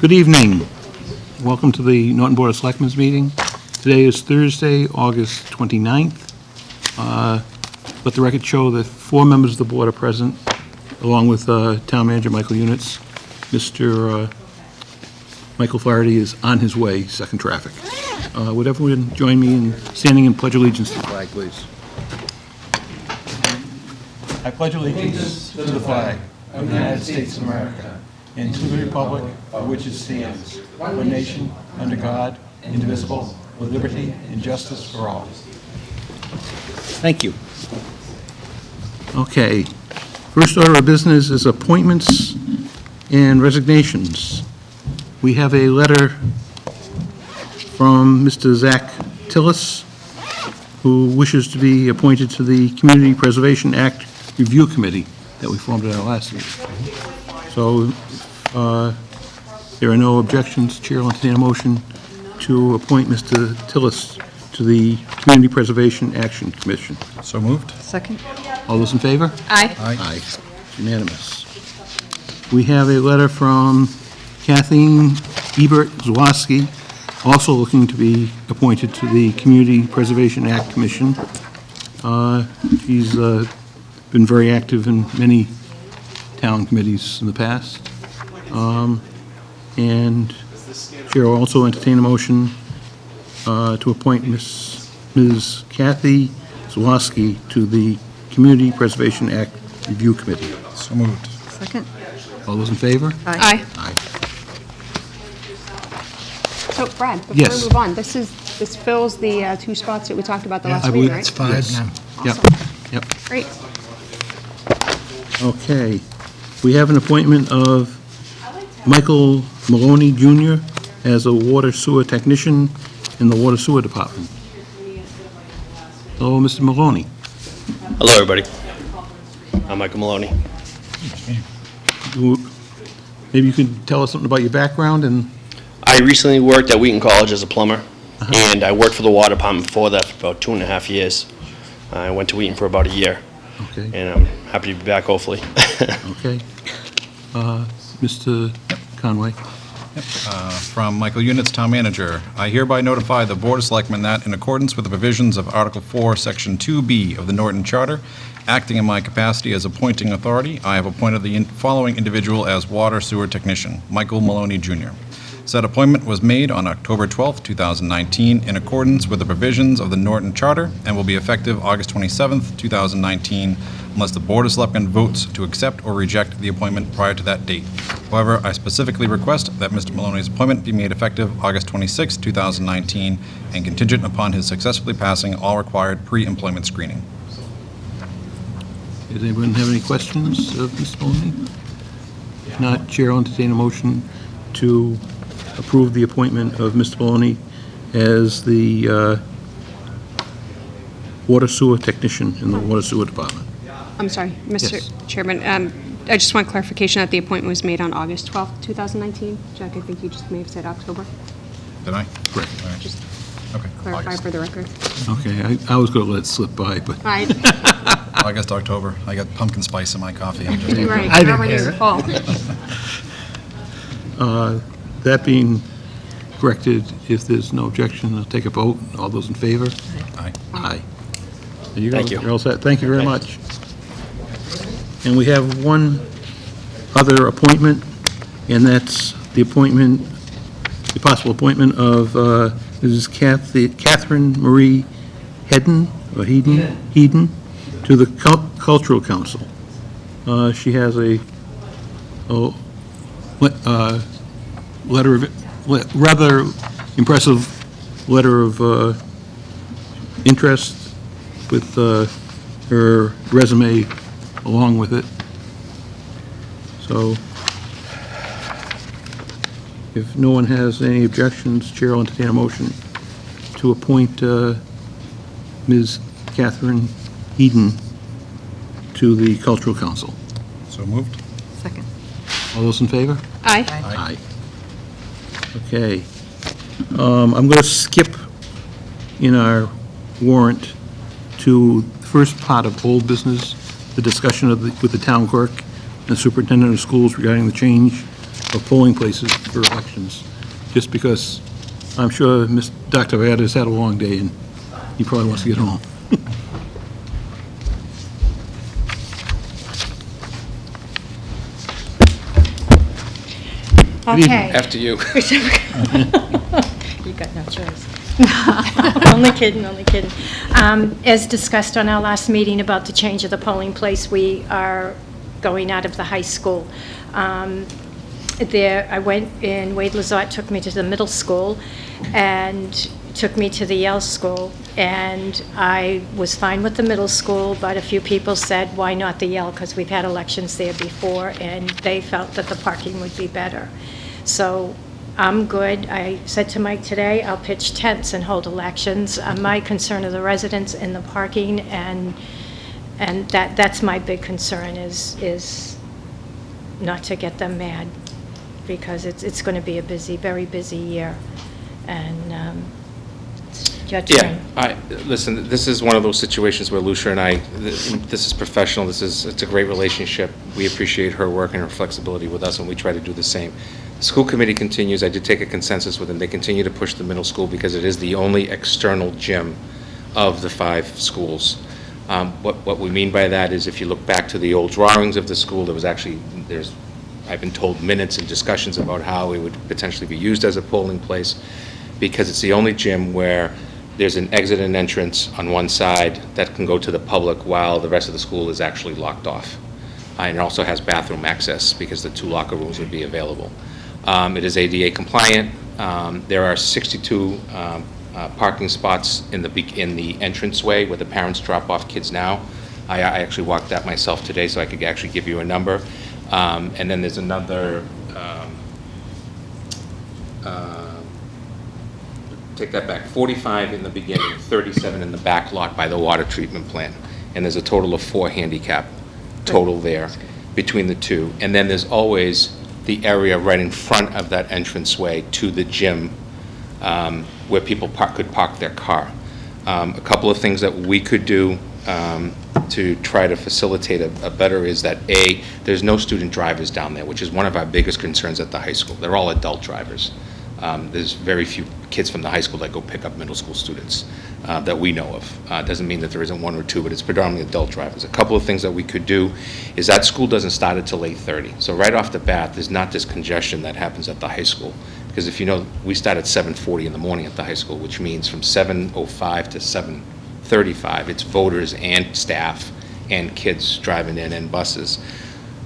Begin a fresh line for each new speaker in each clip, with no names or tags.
Good evening. Welcome to the Norton Board of Selectmen's meeting. Today is Thursday, August 29th. Let the record show that 4 members of the board are present, along with Town Manager Michael Units. Mr. Michael Flaherty is on his way, second traffic. Would everyone join me in standing in Pledge Allegiance to the flag, please? I pledge allegiance to the flag of the United States of America and to the republic for which it stands, one nation, under God, indivisible, with liberty and justice for all. Thank you. Okay. First order of business is appointments and resignations. We have a letter from Mr. Zach Tillis, who wishes to be appointed to the Community Preservation Act Review Committee that we formed at our last meeting. So there are no objections. Chair will entertain a motion to appoint Mr. Tillis to the Community Preservation Action Commission.
So moved.
Second.
All those in favor?
Aye.
Aye. Unanimous. We have a letter from Kathleen Ebert-Zwoski, also looking to be appointed to the Community Preservation Act Commission. She's been very active in many town committees in the past. And Chair will also entertain a motion to appoint Ms. Kathy Zwoski to the Community Preservation Act Review Committee.
So moved.
Second.
All those in favor?
Aye.
Aye.
So, Brad, before
Yes.
we move on, this fills the 2 spots that we talked about the last
I
meeting,
believe
right?
it's
5
Yes.
now.
Yep,
Awesome.
yep.
Great.
Okay. We have an appointment of Michael Maloney Jr. as a water sewer technician in the Water Sewer Department. Hello, Mr. Maloney.
Hello, everybody. I'm Michael Maloney.
Maybe you could tell us something about your background and...
I recently worked at Wheaton College as a plumber, and I worked for the water department before that for about 2.5 years. I went to Wheaton for about a year,
Okay,
and I'm happy to be back, hopefully.
okay. Mr. Conway.
From Michael Units, Town Manager. I hereby notify the Board of Selectmen that, in accordance with the provisions of Article 4, Section 2B of the Norton Charter, acting in my capacity as appointing authority, I have appointed the following individual as water sewer technician, Michael Maloney Jr. Said appointment was made on October 12, 2019, in accordance with the provisions of the Norton Charter, and will be effective August 27, 2019, unless the Board of Selectmen votes to accept or reject the appointment prior to that date. However, I specifically request that Mr. Maloney's appointment be made effective August 26, 2019, and contingent upon his successfully passing all required pre-employment screening.
Does anyone have any questions of Mr. Maloney? If not, Chair will entertain a motion to approve the appointment of Mr. Maloney as the water sewer technician in the Water Sewer Department.
I'm sorry, Mr.
Yes.
Chairman, I just want clarification that the appointment was made on August 12th, 2019. Jack, I think you just may have said October.
Did I?
Correct.
All right.
Just
Okay.
clarify
August.
for the record.
Okay, I was going to let it slip by, but
All right,
August, October. I got pumpkin spice in my coffee. I'm just-
you're right.
I didn't
We're already
hear
in
it.
fall.
that being corrected, if there's no objection, I'll take a vote. All those in favor?
Aye.
Aye. There you go.
Thank you.
You're all set. Thank you very much. And we have one other appointment, and that's the appointment, the possible appointment of Mrs. Catherine Marie Hedden, or Heeden, to the Cultural Council. She has a letter of, rather impressive letter of interest with her resume along with it. So if no one has any objections, Chair will entertain a motion to appoint Ms. Catherine Eden to the Cultural Council.
So moved.
Second.
All those in favor?
Aye.
Aye. Okay. I'm going to skip in our warrant to the first part of old business, the discussion with the town clerk and superintendent of schools regarding the change of polling places for elections, just because I'm sure Dr. Vyad has had a long day and he probably wants to get home.
Okay.
After you.
You got no choice. Only kidding, only kidding. As discussed on our last meeting about the change of the polling place, we are going out of the high school. I went, and Wade Lazat took me to the middle school and took me to the Yale School, and I was fine with the middle school, but a few people said, why not the Yale, because we've had elections there before, and they felt that the parking would be better. So I'm good. I said to Mike today, I'll pitch tents and hold elections. My concern are the residents and the parking, and that's my big concern, is not to get them mad, because it's going to be a busy, very busy year. And it's your turn.
Yeah, listen, this is one of those situations where Lucia and I, this is professional, it's a great relationship. We appreciate her work and her flexibility with us, and we try to do the same. The school committee continues. I did take a consensus with them. They continue to push the middle school because it is the only external gym of the 5 schools. What we mean by that is, if you look back to the old drawings of the school, I've been told minutes and discussions about how it would potentially be used as a polling place, because it's the only gym where there's an exit and entrance on one side that can go to the public while the rest of the school is actually locked off. And it also has bathroom access, because the 2 locker rooms would be available. It is ADA compliant. There are 62 parking spots in the entranceway where the parents drop off kids now. I actually walked that myself today, so I could actually give you a number. And then there's another, take that back, 45 in the beginning, 37 in the back lot by the water treatment plant. And there's a total of 4 handicap total there between the 2. And then there's always the area right in front of that entranceway to the gym, where people could park their car. A couple of things that we could do to try to facilitate a better is that, A, there's no student drivers down there, which is one of our biggest concerns at the high school. They're all adult drivers. There's very few kids from the high school that go pick up middle school students that we know of. Doesn't mean that there isn't 1 or 2, but it's predominantly adult drivers. A couple of things that we could do is that school doesn't start until 8:30. So right off the bat, there's not this congestion that happens at the high school. Because if you know, we start at 7:40 in the morning at the high school, which means from 7:05 to 7:35, it's voters and staff and kids driving in and buses.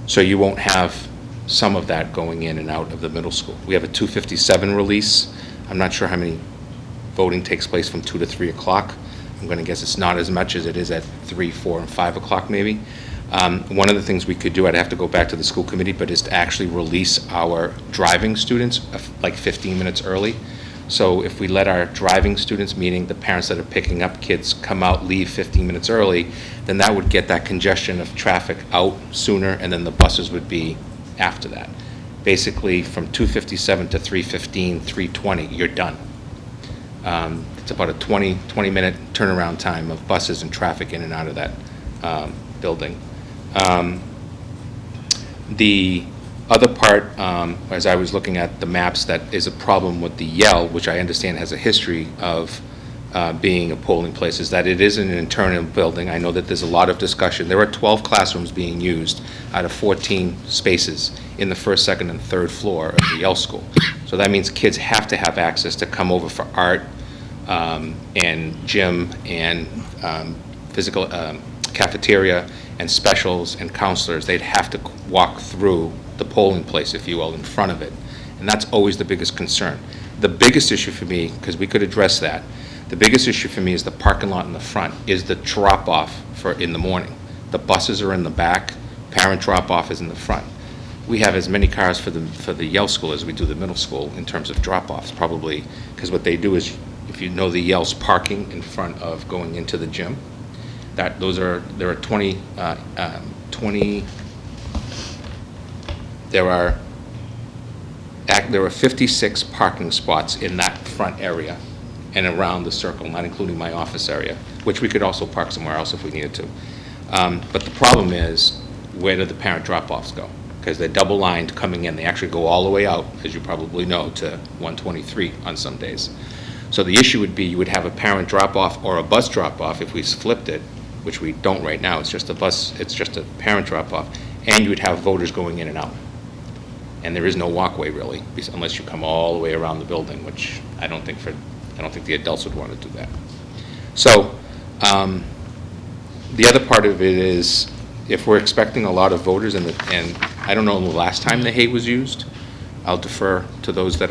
So you won't have some of that going in and out of the middle school. We have a 2:57 release. I'm not sure how many voting takes place from 2 to 3 o'clock. I'm going to guess it's not as much as it is at 3, 4, and 5 o'clock maybe. One of the things we could do, I'd have to go back to the school committee, but is to actually release our driving students like 15 minutes early. So if we let our driving students, meaning the parents that are picking up kids, come out, leave 15 minutes early, then that would get that congestion of traffic out sooner, and then the buses would be after that. Basically, from 2:57 to 3:15, 3:20, you're done. It's about a 20-minute turnaround time of buses and traffic in and out of that building. The other part, as I was looking at the maps, that is a problem with the Yale, which I understand has a history of being a polling place, is that it is an internal building. I know that there's a lot of discussion. There are 12 classrooms being used out of 14 spaces in the first, second, and third floor of the Yale School. So that means kids have to have access to come over for art and gym and physical cafeteria and specials and counselors. They'd have to walk through the polling place, if you will, in front of it. And that's always the biggest concern. The biggest issue for me, because we could address that, the biggest issue for me is the parking lot in the front, is the drop-off for in the morning. The buses are in the back, parent drop-off is in the front. We have as many cars for the Yale School as we do the middle school in terms of drop-offs, probably, because what they do is, if you know the Yale's parking in front of going into the gym, there are 56 parking spots in that front area and around the circle, not including my office area, which we could also park somewhere else if we needed to. But the problem is, where do the parent drop-offs go? because they're double lined coming in. They actually go all the way out, as you probably know, to 123 on some days. So the issue would be you would have a parent drop-off or a bus drop-off if we flipped it, which we don't right now. It's just a bus, it's just a parent drop-off, and you would have voters going in and out. And there is no walkway really, unless you come all the way around the building, which I don't think the adults would want to do that. So the other part of it is, if we're expecting a lot of voters, and I don't know the last time the hay was used, I'll defer to those that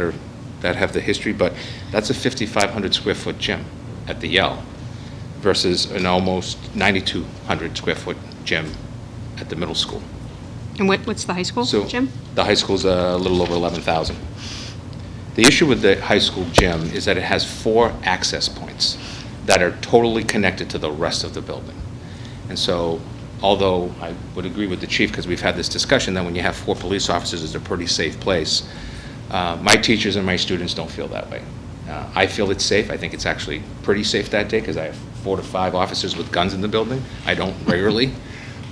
have the history, but that's a 5,500 square foot gym at the Yale versus an almost 9,200 square foot gym at the middle school.
And what's the high school,
So
Jim?
the high school's a little over 11,000. The issue with the high school gym is that it has 4 access points that are totally connected to the rest of the building. And so, although I would agree with the chief, because we've had this discussion, that when you have 4 police officers, it's a pretty safe place. My teachers and my students don't feel that way. I feel it's safe. I think it's actually pretty safe that day, because I have 4 to 5 officers with guns in the building. I don't rarely.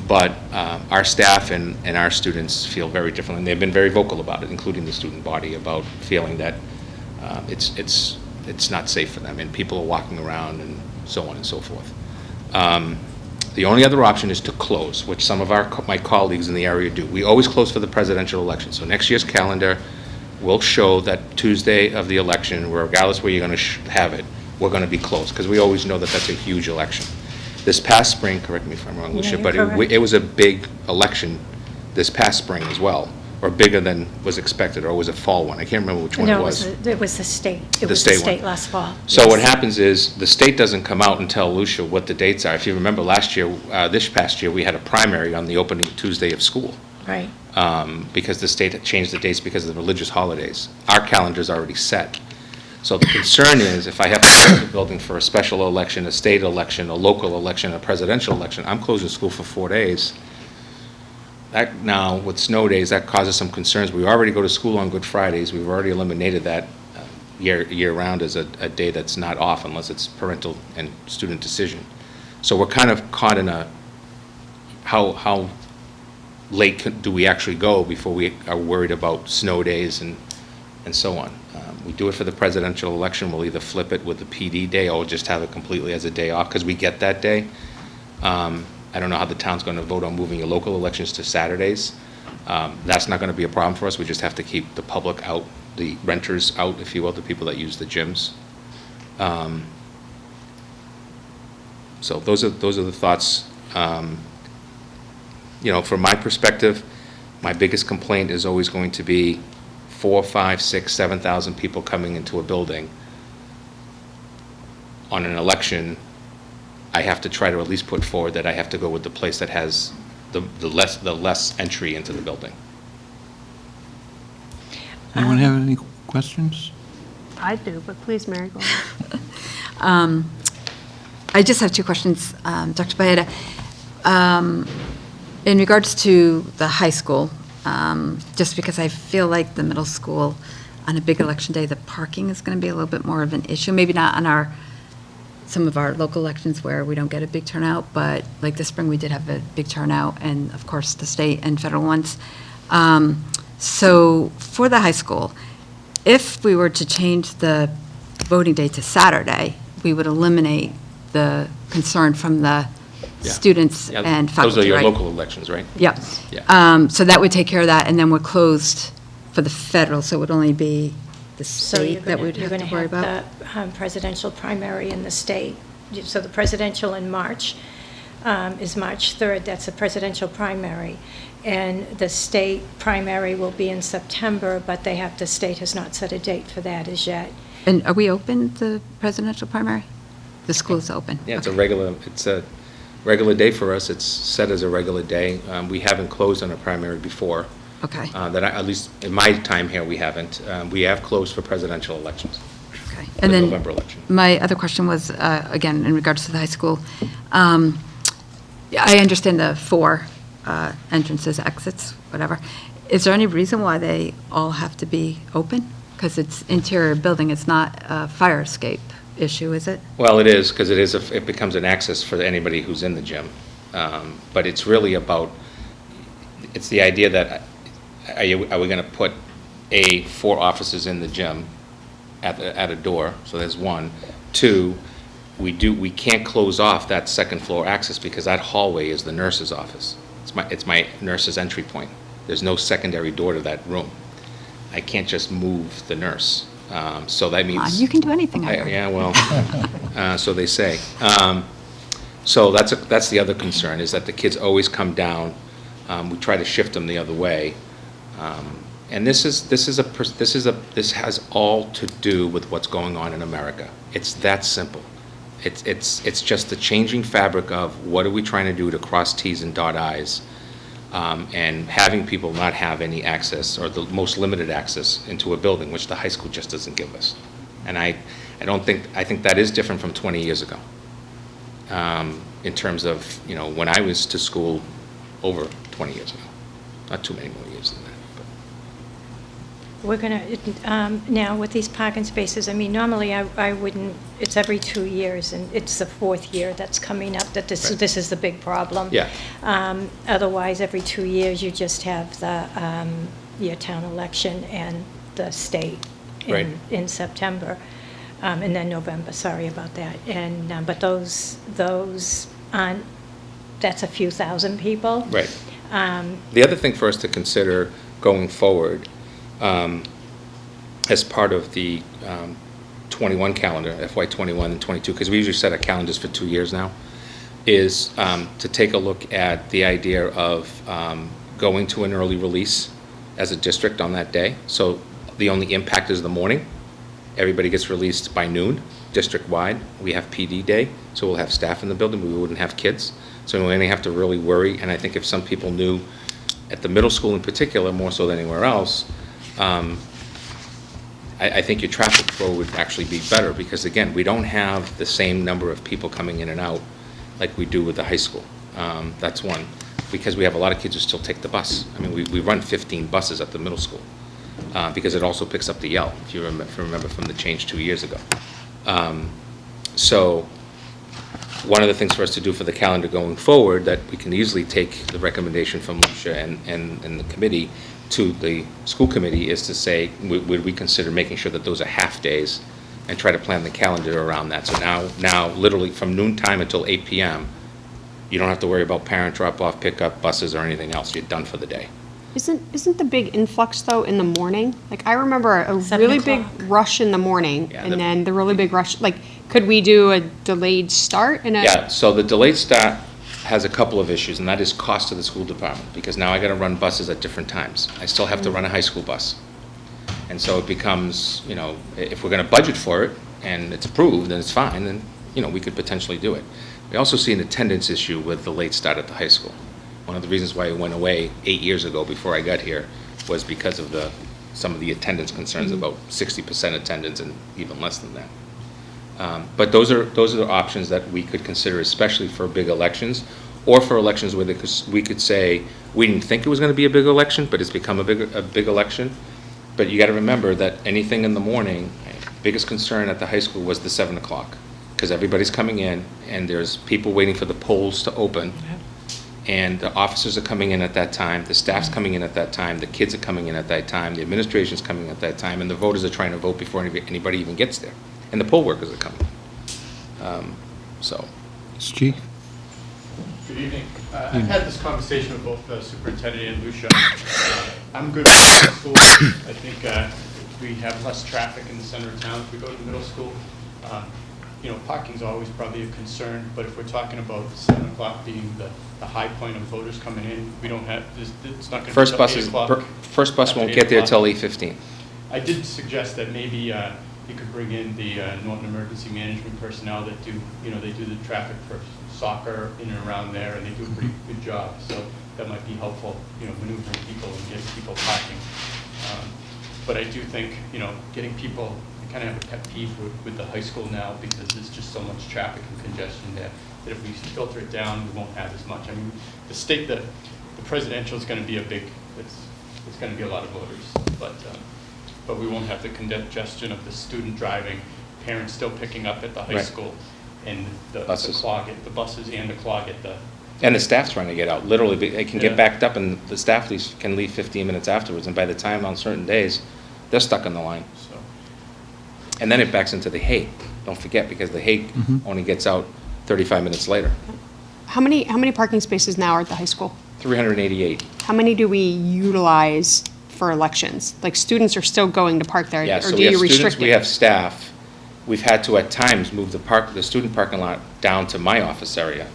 But our staff and our students feel very differently, and they've been very vocal about it, including the student body, about feeling that it's not safe for them, and people are walking around and so on and so forth. The only other option is to close, which some of my colleagues in the area do. We always close for the presidential election. So next year's calendar will show that Tuesday of the election, regardless where you're going to have it, we're going to be closed, because we always know that that's a huge election. This past spring, correct me if I'm wrong,
No,
Lucia,
you're
but
correct.
it was a big election this past spring as well, or bigger than was expected, or was a fall one. I can't remember which one it
No,
was.
it was the state. It
The
was the
state one.
state last fall.
So
Yes.
what happens is, the state doesn't come out and tell Lucia what the dates are. If you remember last year, this past year, we had a primary on the opening Tuesday of school,
Right.
because the state had changed the dates because of the religious holidays. Our calendar's already set. So the concern is, if I have to close the building for a special election, a state election, a local election, a presidential election, I'm closing school for 4 days. That now, with snow days, that causes some concerns. We already go to school on Good Fridays. We've already eliminated that year-round as a day that's not off unless it's parental and student decision. So we're kind of caught in a, how late do we actually go before we are worried about snow days and so on. We do it for the presidential election. We'll either flip it with the PD day or just have it completely as a day off, because we get that day. I don't know how the town's going to vote on moving your local elections to Saturdays. That's not going to be a problem for us. We just have to keep the public out, the renters out, if you will, the people that use the gyms. So those are the thoughts. You know, from my perspective, my biggest complaint is always going to be 4, 5, 6, 7,000 people coming into a building. On an election, I have to try to at least put forward that I have to go with the place that has the less entry into the building.
Anyone have any questions?
I do, but please, Mary, go ahead.
I just have 2 questions, Dr. Baeta. In regards to the high school, just because I feel like the middle school, on a big election day, the parking is going to be a little bit more of an issue. Maybe not on some of our local elections where we don't get a big turnout, but like this spring, we did have a big turnout, and of course, the state and federal ones. So for the high school, if we were to change the voting day to Saturday, we would eliminate the concern from the
Yeah.
students
Yeah,
and faculty,
those are your
right?
local elections, right?
Yep.
Yeah.
So that would take care of that, and then we're closed for the federal, so it would only be the
So you're
state that we'd
going
have
to
to worry
have
about?
the presidential primary in the state. So the presidential in March is March 3rd. That's a presidential primary. And the state primary will be in September, but the state has not set a date for that as yet.
And are we open, the presidential primary? The school's open?
Yeah, it's a
Okay.
regular day for us. It's set as a regular day. We haven't closed on a primary before.
Okay,
At least in my time here, we haven't. We have closed for presidential elections,
okay.
the
And then
November election.
my other question was, again, in regards to the high school, I understand the 4 entrances, exits, whatever. Is there any reason why they all have to be open? Because it's interior building, it's not a fire escape issue, is it?
Well, it is, because it becomes an access for anybody who's in the gym. But it's really about, it's the idea that are we going to put 4 officers in the gym at a door? So there's one. 2, we can't close off that second floor access because that hallway is the nurse's office. It's my nurse's entry point. There's no secondary door to that room. I can't just move the nurse. So that means.
You can do anything, I heard.
Yeah, well, so they say. So that's the other concern, is that the kids always come down. We try to shift them the other way. And this has all to do with what's going on in America. It's that simple. It's just the changing fabric of what are we trying to do to cross T's and dot I's, and having people not have any access, or the most limited access, into a building, which the high school just doesn't give us. And I think that is different from 20 years ago, in terms of, when I was to school over 20 years ago. Not too many more years than that.
We're going to, now with these parking spaces, I mean, normally I wouldn't, it's every 2 years, and it's the 4th year that's coming up, that this
Right.
this is the big problem.
Yeah.
Otherwise, every 2 years, you just have your town election and the state
Right.
in September, and then November, sorry about that. And, but those aren't, that's a few thousand people.
Right. The other thing for us to consider going forward, as part of the 21 calendar, FY 21 and 22, because we usually set our calendars for 2 years now, is to take a look at the idea of going to an early release as a district on that day. So the only impact is the morning. Everybody gets released by noon, district-wide. We have PD day, so we'll have staff in the building, but we wouldn't have kids. So we only have to really worry, and I think if some people knew, at the middle school in particular, more so than anywhere else, I think your traffic flow would actually be better, because again, we don't have the same number of people coming in and out like we do with the high school. That's one, because we have a lot of kids who still take the bus. I mean, we run 15 buses at the middle school, because it also picks up the Yell, if you remember from the change 2 years ago. So one of the things for us to do for the calendar going forward, that we can easily take the recommendation from Lucia and the committee to the school committee, is to say, would we consider making sure that those are half-days, and try to plan the calendar around that. So now literally from noon time until 8 p.m., you don't have to worry about parent drop-off, pickup, buses, or anything else. You're done for the day.
Isn't the big influx, though, in the morning? Like, I remember a
7
really big
o'clock.
rush in the morning,
Yeah,
and
the-
then the really big rush, like, could we do a delayed start and a?
Yeah, so the delayed start has a couple of issues, and that is cost to the school department, because now I gotta run buses at different times. I still have to run a high school bus. And so it becomes, if we're gonna budget for it, and it's approved, and it's fine, then, we could potentially do it. We also see an attendance issue with the late start at the high school. One of the reasons why it went away 8 years ago, before I got here, was because of some of the attendance concerns, about 60% attendance and even less than that. But those are the options that we could consider, especially for big elections, or for elections where we could say, we didn't think it was going to be a big election, but it's become a big election. But you got to remember that anything in the morning, biggest concern at the high school was the 7 o'clock, because everybody's coming in, and there's people waiting for the polls to open, and the officers are coming in at that time, the staff's coming in at that time, the kids are coming in at that time, the administration's coming at that time, and the voters are trying to vote before anybody even gets there. And the poll workers are coming. So,
Mr. Chief?
Good evening. I've had this conversation with both the superintendent and Lucia. I'm good with the school. I think we have less traffic in the center of town if we go to the middle school. Parking's always probably a concern, but if we're talking about 7 o'clock being the high point of voters coming in, we don't have, it's not going to be
first
till 8
bus
o'clock.
first bus
After
won't
8
get there
o'clock.
till 8:15.
I did suggest that maybe you could bring in the Norton Emergency Management personnel that do, they do the traffic for soccer in and around there, and they do a pretty good job. So that might be helpful, maneuvering people and getting people parking. But I do think, getting people, I kind of have a pet peeve with the high school now, because there's just so much traffic and congestion there, that if we filter it down, we won't have as much. I mean, the presidential is going to be it's going to be a lot of voters, but we won't have the congestion of the student driving, parents still picking up at the high
Right.
school, and the
Buses.
clog at the buses and the clog at
And the staff's trying to get out, literally, they can
Yeah.
get backed up, and the staff can leave 15 minutes afterwards, and by the time on certain days, they're stuck on the line.
So,
And then it backs into the hay, don't forget, because the hay only gets out 35 minutes later.
How many parking spaces now are at the high school?
388.
How many do we utilize for elections? Like, students are still going to park there,
Yeah,
or
so
do
we have
you
students,
restrict
we
it?
have staff. We've had to, at times, move the student parking lot down to my office area,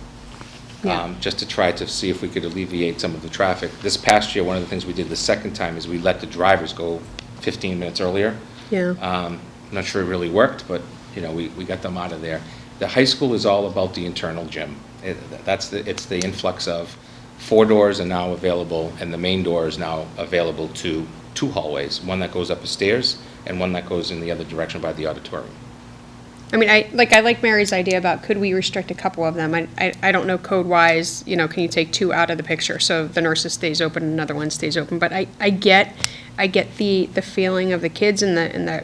Yeah.
just to try to see if we could alleviate some of the traffic. This past year, one of the things we did the second time is we let the drivers go 15 minutes earlier.
Yeah.
I'm not sure it really worked, but, we got them out of there. The high school is all about the internal gym. It's the influx of 4 doors are now available, and the main door is now available to 2 hallways, one that goes up the stairs and one that goes in the other direction by the auditorium.
I mean, I like Mary's idea about could we restrict a couple of them? I don't know code-wise, can you take 2 out of the picture so the nurses stays open and another one stays open? But I get the feeling of the kids and the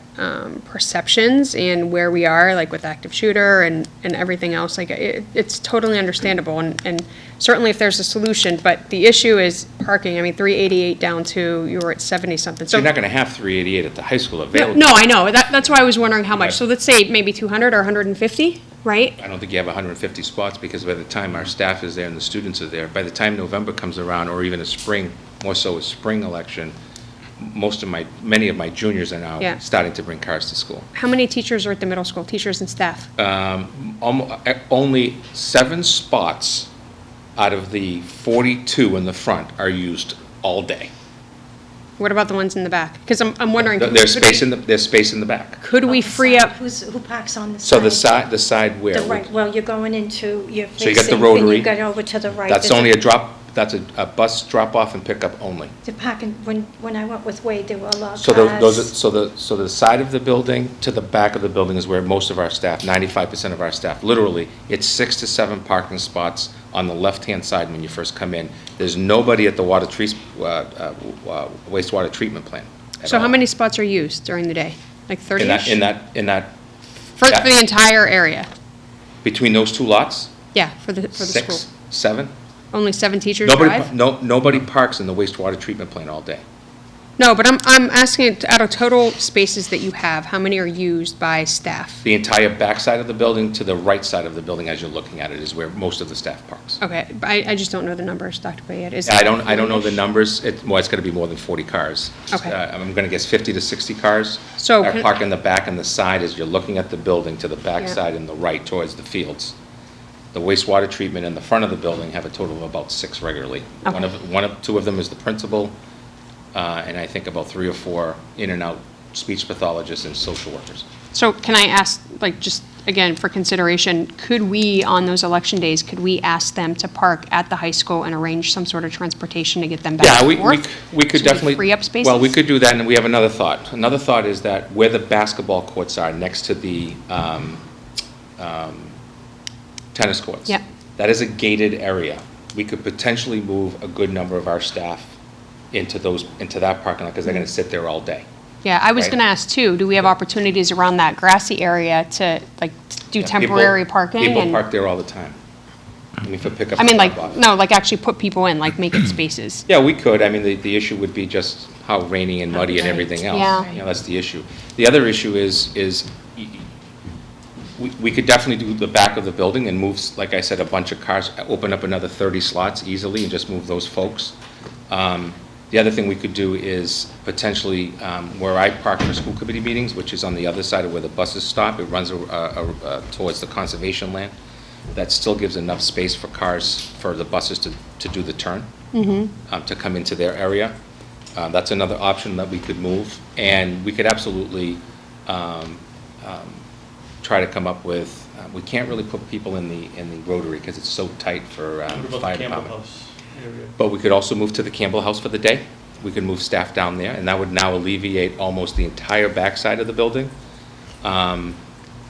perceptions and where we are, like with active shooter and everything else. Like, it's totally understandable, and certainly if there's a solution, but the issue is parking. I mean, 388 down to, you were at 70-something.
So you're not going to have 388 at the high school available.
No, I know. That's why I was wondering how much.
Right.
So let's say maybe 200 or 150, right?
I don't think you have 150 spots, because by the time our staff is there and the students are there, by the time November comes around, or even a spring, more so a spring election, many of my juniors are now
Yeah.
starting to bring cars to school.
How many teachers are at the middle school, teachers and staff?
Only 7 spots out of the 42 in the front are used all day.
What about the ones in the back? Because I'm wondering.
There's space in the back.
Could we free up,
Who parks on the side?
So the side where?
The right, well, you're going into, you're
So you got the
facing, and
rotary.
you got over to the right.
That's
There's
only that's a bus drop-off and pickup only.
The parking, when I went with Wade, there were a lot of
So
cars.
so the side of the building to the back of the building is where most of our staff, 95% of our staff, literally, it's 6 to 7 parking spots on the left-hand side when you first come in. There's nobody at the wastewater treatment plant at
so how
all.
many spots are used during the day? Like 30-ish?
In that,
For the entire area?
between those 2 lots?
Yeah, for the school.
6, 7?
Only 7 teachers
Nobody,
drive?
nobody parks in the wastewater treatment plant all day.
No, but I'm asking, out of total spaces that you have, how many are used by staff?
The entire backside of the building to the right side of the building as you're looking at it is where most of the staff parks.
Okay, but I just don't know the numbers, Dr. Bayette. Is
I
it
don't know the
40-ish?
numbers. It's going to be more than 40 cars.
Okay.
I'm going to guess 50 to 60 cars
So
are
can-
parked in the back and the side as you're looking at the building to the back
Yeah.
side and the right towards the fields. The wastewater treatment in the front of the building have a total of about 6 regularly.
Okay.
2 of them is the principal, and I think about 3 or 4 in and out speech pathologists and social workers.
So can I ask, like, just, again, for consideration, could we, on those election days, could we ask them to park at the high school and arrange some sort of transportation to get them back
Yeah,
and
we
forth?
could
So
definitely.
free up spaces?
Well, we could do that, and we have another thought. Another thought is that where the basketball courts are, next to the tennis courts.
Yep.
That is a gated area. We could potentially move a good number of our staff into that parking lot, because they're going to sit there all day.
Yeah, I was
Right.
going to ask, too, do we have opportunities around that grassy area to, like, do
Yeah,
temporary parking?
People
and-
park there all the time. I mean, for pickup
I mean,
and
like,
drop-off.
no, like, actually put people in, like, make it spaces.
Yeah, we could. I mean, the issue would be just how rainy and muddy and everything else.
Yeah.
You know, that's the issue. The other issue is we could definitely do the back of the building and move, like I said, a bunch of cars, open up another 30 slots easily and just move those folks. The other thing we could do is potentially, where I park for school committee meetings, which is on the other side of where the buses stop, it runs towards the conservation land. That still gives enough space for cars, for the buses to do the turn, to come into their area. That's another option that we could move. And we could absolutely try to come up with, we can't really put people in the rotary because it's so tight for
What about
fire
the Campbell
department.
House area?
But we could also move to the Campbell House for the day. We could move staff down there, and that would now alleviate almost the entire backside of the building,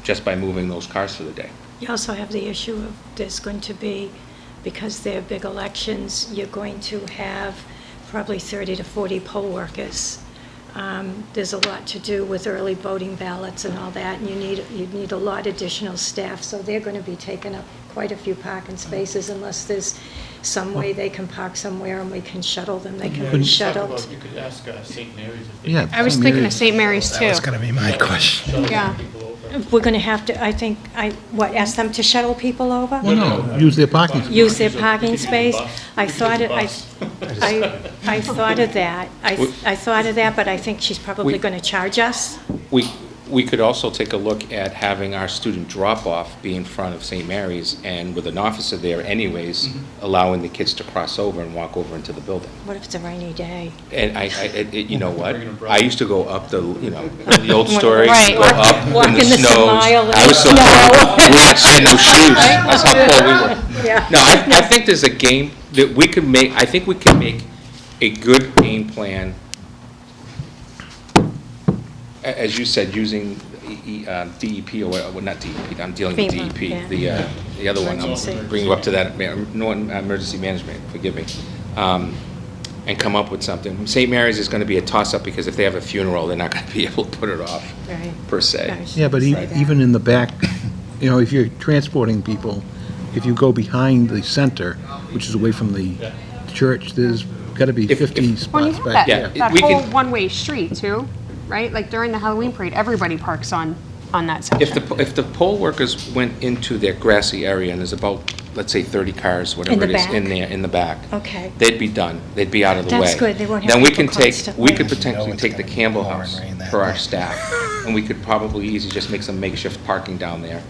just by moving those cars for the day.
You also have the issue of, there's going to be, because they're big elections, you're going to have probably 30 to 40 poll workers. There's a lot to do with early voting ballots and all that, and you need a lot additional staff, so they're going to be taking up quite a few parking spaces unless there's some way they can park somewhere and we can shuttle them, they can be
Talk
shuttled.
about- You could ask St. Mary's if they.
Yeah.
I was
St.
thinking of
Mary's.
St. Mary's too.
That's going to be my question.
shuttle
Yeah.
people over.
We're going to have to, I think, ask them to shuttle people over?
Well, no, use their parking space.
Use their
We could
parking
use a
space?
bus.
I
We could
thought
use
it,
a
I,
bus.
I thought of that. I thought of that, but I think she's probably
We-
going to charge us.
We could also take a look at having our student drop-off be in front of St. Mary's, and with an officer there anyways, allowing the kids to cross over and walk over into the building.
What if it's a rainy day?
And you know what?
Bring an umbrella.
I used to go up the, the old story,
Right.
go up
Walk
in the
in the
snows.
mile in
I was so
the
cold. We had no shoes. That's how cold we were.
Yeah.
No, I think there's a game that we could make, I think we can make a good game plan, as you said, using DEP or, well, not DEP, I'm dealing with
FEMA,
DEP,
yeah.
the other one,
Emergency.
I'll bring you up to that, Norton Emergency Management, forgive me, and come up with something. St. Mary's is going to be a toss-up because if they have a funeral, they're not going to be able to put it off,
Right.
per se.
Gosh.
Yeah, but
Say that.
even in the back, if you're transporting people, if you go behind the center, which is away from the church, there's got to be
If-
50
if-
Well, you
spots
have
back
Yeah,
there.
that
we
whole
can-
one-way street too, right? Like during the Halloween parade, everybody parks on that section.
If the poll workers went into their grassy area, and there's about, let's say, 30 cars, whatever
the
it is,
back?
in there, in the back.
Okay.
They'd be done. They'd be out of the way.
That's good. They won't have
Then we
people
can take,
constantly.
we could
You know
potentially
it's
take the
gonna
Campbell
pour and
House
rain that
for our
day.
staff, and we could probably easily just make some makeshift parking down there,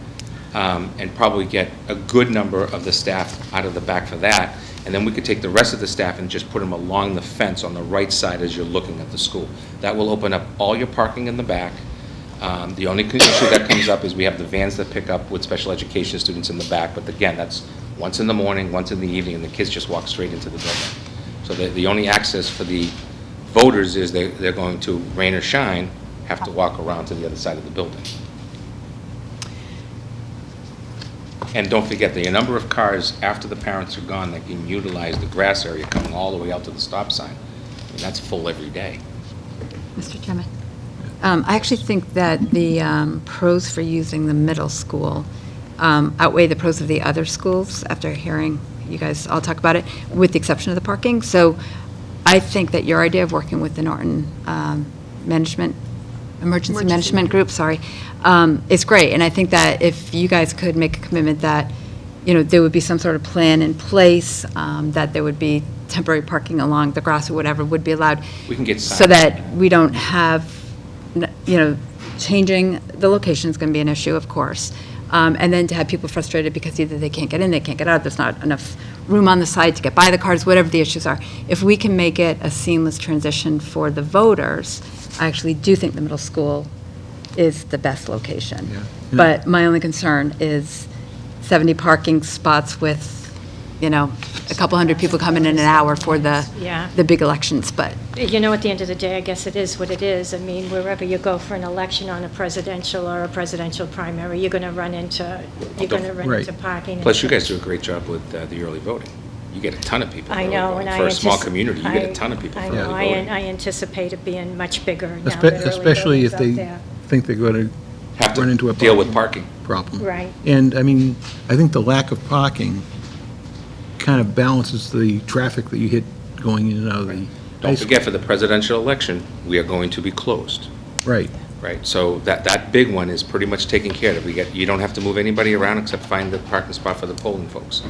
and probably get a good number of the staff out of the back for that. And then we could take the rest of the staff and just put them along the fence on the right side as you're looking at the school. That will open up all your parking in the back. The only issue that comes up is we have the vans that pick up with special education students in the back, but again, that's once in the morning, once in the evening, and the kids just walk straight into the building. So the only access for the voters is they're going to, rain or shine, have to walk around to the other side of the building. And don't forget, the number of cars after the parents are gone that can utilize the grass area coming all the way out to the stop sign, I mean, that's full every day.
Mr. Chairman, I actually think that the pros for using the middle school outweigh the pros of the other schools after hearing you guys all talk about it, with the exception of the parking. So I think that your idea of working with the Norton Emergency Management Group, is great. And I think that if you guys could make a commitment that, there would be some sort of plan in place, that there would be temporary parking along the grass or whatever would be allowed.
We can get
So
signs.
that we don't have, changing the location is going to be an issue, of course. And then to have people frustrated because either they can't get in, they can't get out, there's not enough room on the side to get by the cars, whatever the issues are. If we can make it a seamless transition for the voters, I actually do think the middle school is the best location.
Yeah.
But my only concern is 70 parking spots with, a couple hundred people coming in an hour for
Yeah.
the big elections, but
At the end of the day, I guess it is what it is. I mean, wherever you go for an election on a presidential or a presidential primary, you're going to run into
Right.
parking.
Plus, you guys do a great job with the early voting. You get a ton of people.
I
early
know,
voting.
and I
For a small
antici-
community, you get a
I-
ton of people
I
for
know,
early voting.
I anticipate it being much bigger now that early
Especially if
voting's
they
out there.
think they're going
Have
to run into a
to deal with parking.
problem.
Right.
And, I think the lack of parking kind of balances the traffic that you hit going in and out of the high
Don't
school.
forget, for the presidential election, we are going to be closed.
Right.
Right, so that big one is pretty much taken care of. You don't have to move anybody around except find the parking spot for the polling folks.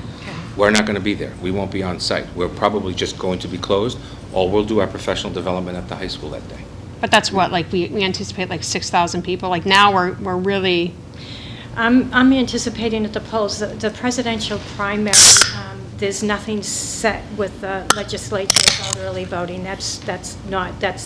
We're not gonna be there. We won't be on site. We're probably just going to be closed, or we'll do our professional development at the high school that day.
But that's what, like, we anticipate like 6,000 people. Like now we're really,
I'm anticipating at the polls, the presidential primary, there's nothing set with the legislature about early voting. That's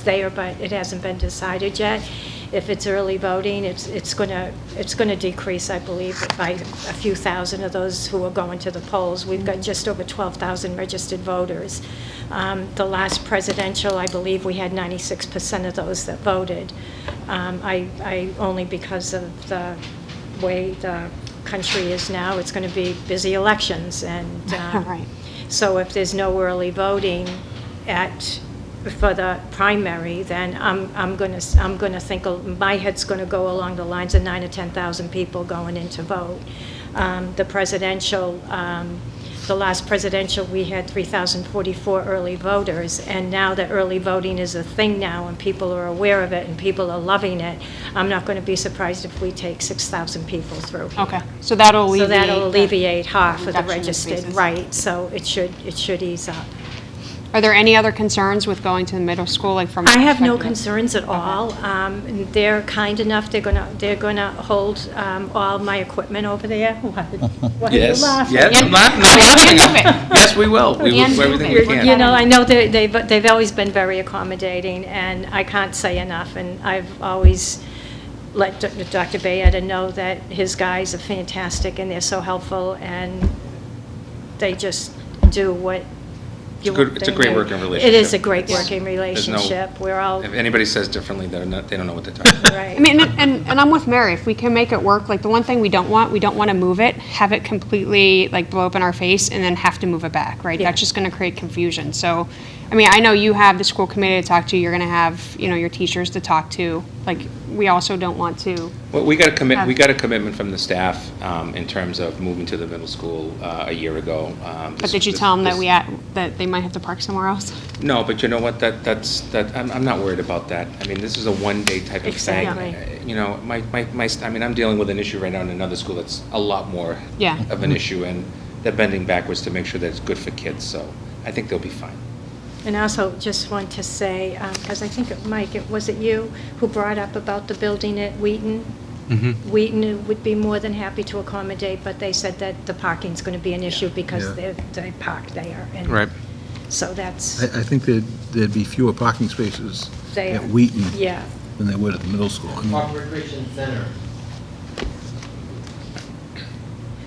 there, but it hasn't been decided yet. If it's early voting, it's gonna decrease, I believe, by a few thousand of those who are going to the polls. We've got just over 12,000 registered voters. The last presidential, I believe we had 96% of those that voted. Only because of the way the country is now, it's going to be busy elections, and
right.
so if there's no early voting for the primary, then I'm going to think, my head's going to go along the lines of 9,000 or 10,000 people going in to vote. the presidential, the last presidential, we had 3,044 early voters, and now that early voting is a thing now, and people are aware of it, and people are loving it, I'm not going to be surprised if we take 6,000 people through here.
Okay, so that'll alleviate.
So that'll alleviate half of the
reduction in
registered,
spaces.
right, so it should ease up.
Are there any other concerns with going to the middle school, like from?
I have no
perspective?
concerns at all. And they're kind enough, they're gonna hold all my equipment over there. Why are you
Yes,
laughing?
yes, I'm not laughing. Yes, we will. We will do everything we can.
You know, I know they've always been very accommodating, and I can't say enough, and I've always let Dr. Bayetta know that his guys are fantastic, and they're so helpful, and they just do what you want.
It's a great working relationship.
It is a great
It's-
working
there's no-
relationship. We're all,
If anybody says differently, they don't know what they're talking about.
right.
I mean, and I'm with Mary, if we can make it work, like, the one thing we don't want to move it, have it completely, like, blow up in our face, and then have to move it back, right?
Yeah.
That's just gonna create confusion, so, I mean, I know you have the school committee to talk to, you're gonna have, you know, your teachers to talk to, like, we also don't want to,
Well, we got a commitment from the staff in terms of moving to the middle school a year ago.
but did you tell them that they might have to park somewhere else?
No, but you know what, I'm not worried about that. I mean, this is a one-day type of thing.
Exactly.
You know, I mean, I'm dealing with an issue right now in another school that's a lot more
Yeah.
of an issue, and they're bending backwards to make sure that it's good for kids, so I think they'll be fine.
And I also just want to say, because I think, Mike, was it you who brought up about the building at Wheaton? Wheaton would be more than happy to accommodate, but they said that the parking's going to be an issue because
Yeah.
they park there. and
Right.
So that's,
I think there'd be fewer parking spaces
There.
at Wheaton
yeah.
than there would at the middle school. I mean,
Park Recreation Center.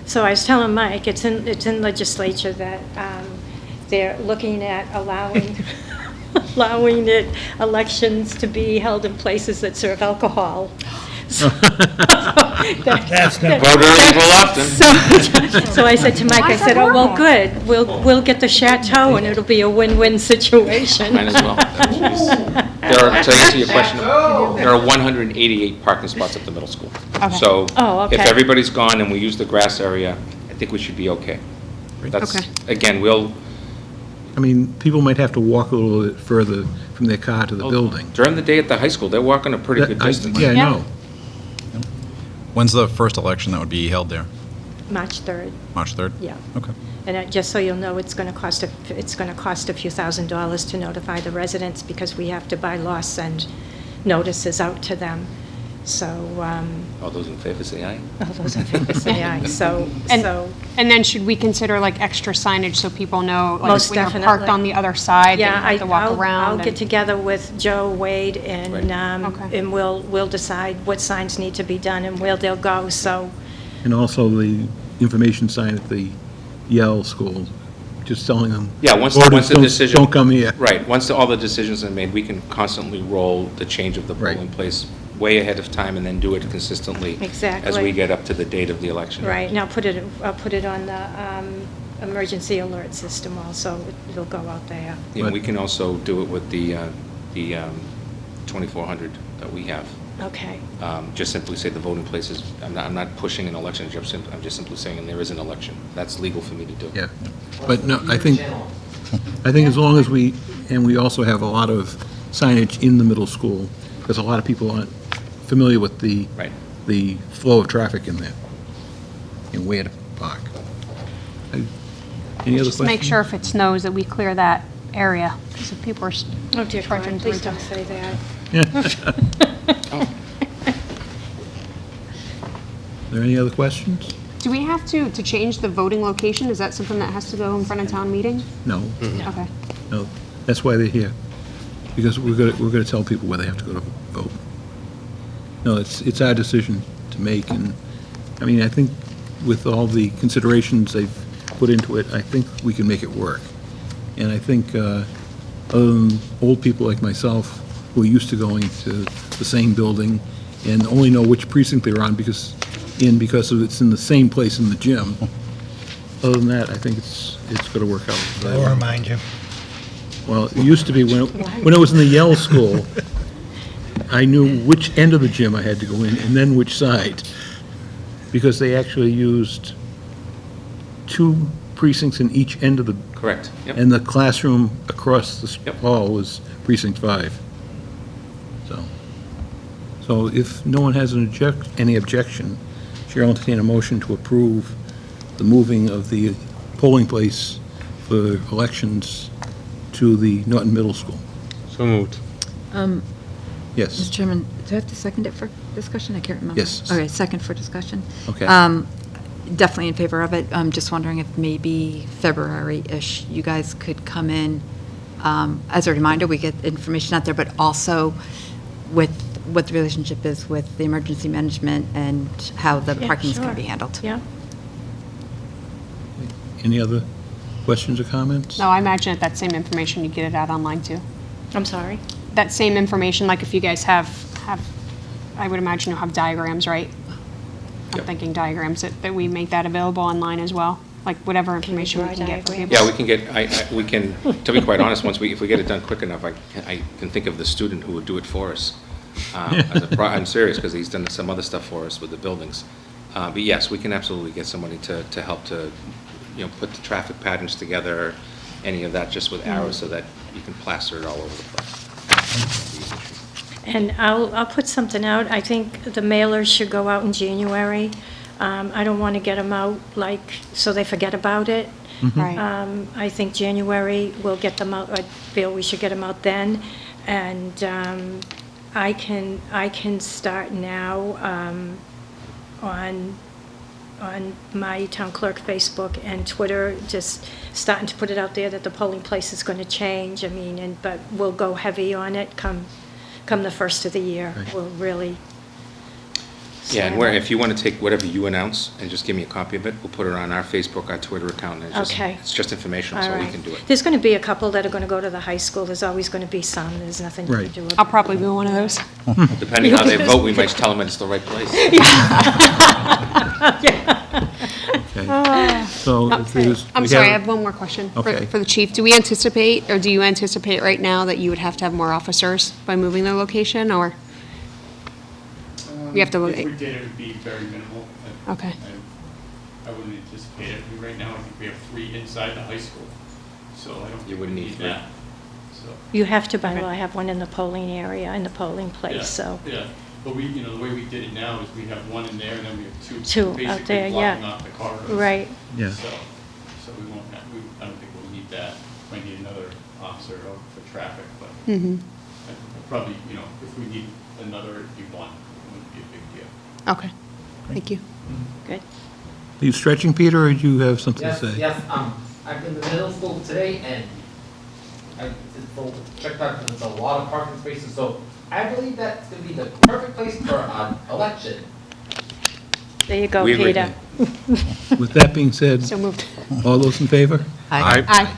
So I was telling Mike, it's in legislature that they're looking at allowing elections to be held in places that serve alcohol. So-
That's not.
Vote early, vote often.
So I said to Mike, I said, oh, well, good, we'll get the chateau, and it'll be a win-win situation.
Might as well. To answer your question, there are 188 parking spots at the middle school.
Okay.
So
Oh, okay.
if everybody's gone and we use the grass area, I think we should be okay. That's,
Okay.
again,
I mean, people might have to walk a little bit further from their car to the building.
during the day at the high school, they're walking a pretty good distance.
Yeah, I
Yeah.
know.
When's the first election that would be held there?
March 3rd,
March 3rd?
yeah.
Okay.
And just so you'll know, it's going to cost a few $1,000s to notify the residents, because we have to by law send notices out to them. So,
All those in favor say aye.
all those in favor say aye. So,
And then should we consider, like, extra signage so people know, like,
Most
when you're parked
definitely.
on the other side, they
yeah,
have to walk
I'll
around?
get
and-
together with Joe, Wade, and,
Right.
Okay.
and we'll decide what signs need to be done and where they'll go, so.
And also the information sign at the Yale school, just telling them.
Yeah, once
voters
the
don't-
decision.
Don't come here.
Right, once all the decisions are made, we can constantly roll the change of the
Right.
polling place way ahead of time and then do it consistently. As
Exactly.
we get up to the date of the election.
Right, and I'll put it on the emergency alert system also, it'll go out there.
Yeah, we can also do it with the 2400 that we have.
Okay,
Just simply say the voting places, I'm not pushing an election, I'm just simply saying there is an election. That's legal for me to do.
Yeah. But no, I think as long as we also have a lot of signage in the middle school, because a lot of people aren't familiar with the
Right.
the flow of traffic in there, and where to park. Any other
Just make
questions?
sure if it snows that we clear that area, because if people are
oh dear
trudging
God,
through.
please don't say that.
Are there any other questions?
Do we have to change the voting location? Is that something that has to go in front of town meeting?
No,
Okay.
no, that's why they're here, because we're gonna tell people where they have to go to vote. No, it's our decision to make, and, I mean, I think with all the considerations they've put into it, I think we can make it work. And I think, other than old people like myself, who are used to going to the same building and only know which precinct they're on because it's in the same place in the gym, other than that, I think it's gonna work out.
I'll remind you.
Well, it used to be when I was in the Yale school, I knew which end of the gym I had to go in and then which side. because they actually used 2 precincts in each end of the,
Correct. Yep.
and the classroom across the
Yep.
hall was precinct 5. So if no one has any objection, Chair will entertain a motion to approve the moving of the polling place for elections to the Norton Middle School.
So moved.
Yes.
Mr. Chairman, do I have to second it for discussion? I can't remember.
Yes.
Okay, second for discussion.
Okay.
Definitely in favor of it. I'm just wondering if maybe February-ish, you guys could come in. As a reminder, we get information out there, but also with what the relationship is with the emergency management and how the
Yeah,
parking is going
sure.
to be handled.
Yeah.
Any other questions or comments?
No, I imagine that same information, you get it out online too.
I'm sorry?
That same information, like if you guys have, I would imagine you'll have diagrams, right? I'm
Yep.
thinking diagrams, that we make that available online as well, like whatever information we
draw
can get for
diagrams?
people.
Yeah, we can get, we can, to be quite honest, if we get it done quick enough, I can think of the student who would do it for us. I'm serious, because he's done some other stuff for us with the buildings. But yes, we can absolutely get somebody to help to, put the traffic patterns together, any of that, just with arrows, so that you can plaster it all over the place.
And I'll put something out. I think the mailers should go out in January. I don't want to get them out, so they forget about it.
Right.
I think January, we'll get them out, I feel we should get them out then. And I can start now on my town clerk Facebook and Twitter, just starting to put it out there that the polling place is going to change. I mean, but we'll go heavy on it come the first of the year.
Right.
We'll really.
Yeah, and if you want to take whatever you announce and just give me a copy of it, we'll put it on our Facebook, our Twitter account, and
Okay.
it's just informational,
All
so we
right.
can do it.
There's going to be a couple that are going to go to the high school. There's always going to be some. There's nothing you can
Right.
do about
I'll probably be one of those.
Depending how they vote, we might tell them it's the right place.
Okay. So if there's...
I'm
we
sorry, I have one more question
Okay.
for the chief. Do we anticipate, or do you anticipate right now that you would have to have more officers by moving their location, or? We have to look
If we
at-
did, it would be very minimal.
Okay.
I wouldn't anticipate it. I mean, right now, I think we have 3 inside the high school, so I don't
You
think we
wouldn't need
need
3.
that. So,
You have to, by law, have one in the polling area, in the polling
yeah,
place, so.
Yeah, but the way we did it now is we have 1 in there, and then we have 2
Two out
basically
there,
blocking
yeah.
off the car roads.
Right.
Yeah.
So we won't have, I don't think we'll need that. Might need another officer out for traffic, but probably, if we need another, it'd be 1. It wouldn't be a big deal.
Okay, thank you.
Good.
Are you stretching, Peter, or do you have something to
Yes,
say?
yes, I'm in the middle school today, and it's checked out because it's a lot of parking spaces, so I believe that's gonna be the perfect place for an election.
There you go,
We agree.
Peter.
With that being said,
So moved.
all those in favor?
Aye.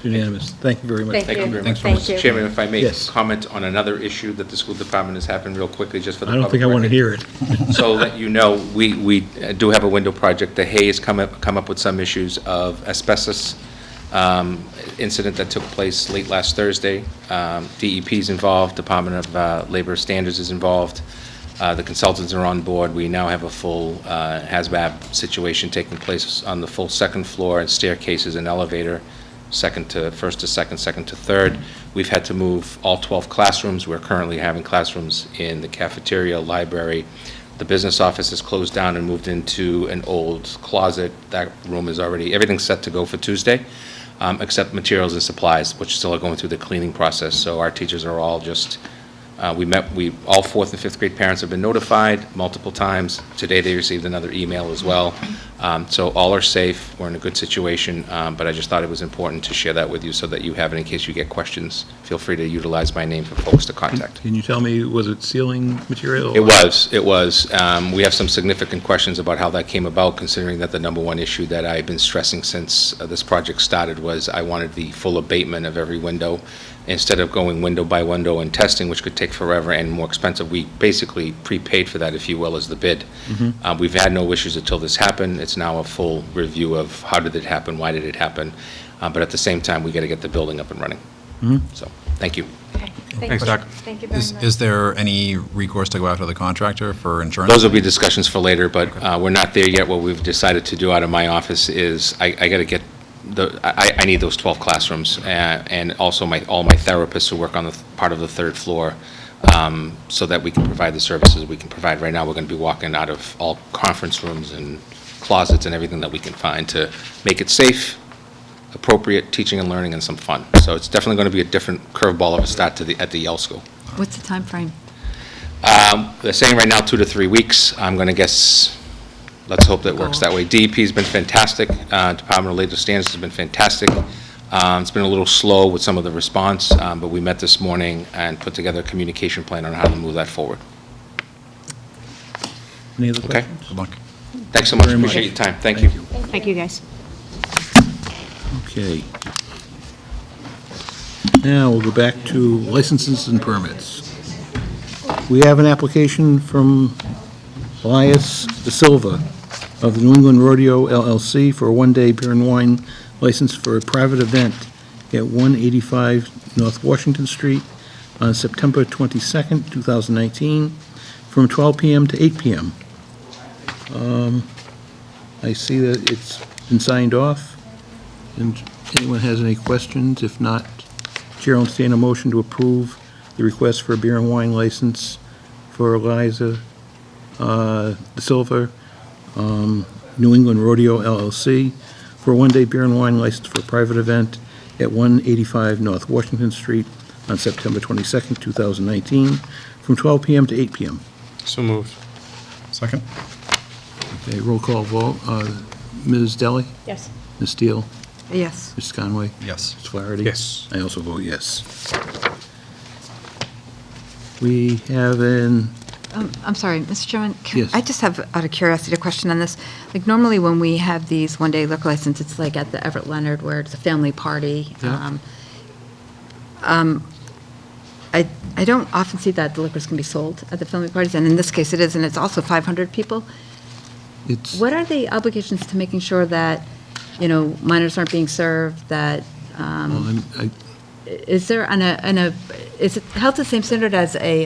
Unanimous. Thank you very much.
Thank you very much.
Thank you.
Mr. Chairman, if I may
Yes.
comment on another issue that the school department has happened real quickly, just for the
I don't
public
think I want to
record.
hear it.
So that you know, we do have a window project. The Hayes come up with some issues of asbestos incident that took place late last Thursday. DEP's involved, Department of Labor Standards is involved. The consultants are on board. We now have a full HAZMAT situation taking place on the full second floor, and staircases and elevator, first to second, second to third. We've had to move all 12 classrooms. We're currently having classrooms in the cafeteria, library. The business office is closed down and moved into an old closet. That room is already, everything's set to go for Tuesday, except materials and supplies, which still are going through the cleaning process. So our teachers are all just, all 4th and 5th grade parents have been notified multiple times. Today they received another email as well. So all are safe, we're in a good situation, but I just thought it was important to share that with you so that you have it in case you get questions. Feel free to utilize my name for folks to contact.
Can you tell me, was it ceiling material?
It was. We have some significant questions about how that came about, considering that the number one issue that I've been stressing since this project started was I wanted the full abatement of every window. Instead of going window by window and testing, which could take forever and more expensive, we basically prepaid for that, if you will, as the bid. We've had no issues until this happened. It's now a full review of how did it happen, why did it happen, but at the same time, we got to get the building up and running. So, thank you.
Okay. Thanks, Doc. Thank you very much.
Is there any recourse to go after the contractor for insurance?
Those will be discussions for later, but we're not there yet. What we've decided to do out of my office is I got to get I need those 12 classrooms and also all my therapists who work on the part of the third floor so that we can provide the services we can provide. Right now, we're going to be walking out of all conference rooms and closets and everything that we can find to make it safe, appropriate teaching and learning, and some fun. So it's definitely going to be a different curveball of a start at the Yale School.
What's the time frame?
They're saying right now 2 to 3 weeks. I'm going to guess, let's hope that works that way. DEP's been fantastic. Department of Labor Standards has been fantastic. It's been a little slow with some of the response, but we met this morning and put together a communication plan on how to move that forward.
Any other
Okay.
questions?
Good luck.
Thanks so much.
Very much.
Appreciate your time. Thank you.
Thank you, guys.
Okay. Now we'll go back to licenses and permits. We have an application from Elias De Silva of the New England Rodeo LLC for a one-day beer and wine license for a private event at 185 North Washington Street on September 22nd, 2019, from 12 p.m. to 8 p.m. I see that it's been signed off. And anyone has any questions? If not, Chair will entertain a motion to approve the request for a beer and wine license for Eliza De Silva, New England Rodeo LLC, for a one-day beer and wine license for a private event at 185 North Washington Street on September 22nd, 2019, from 12 p.m. to 8 p.m.
So moved.
Second?
Okay, roll call vote. Ms. Deli?
Yes.
Ms. Steele?
Yes.
Mr. Conway?
Yes.
Ms. Flaherty?
Yes.
I also vote yes. We have
I'm sorry, Mr. Chairman?
Yes.
I just have, out of curiosity, a question on this. Like, normally when we have these one-day liquor license, it's like at the Everett Leonard where it's a family party.
Yeah.
I don't often see that the liquors can be sold at the family parties, and in this case it is, and it's also 500 people.
It's,
What are the obligations to making sure that, minors aren't being served, that, is there is it held to the same standard as a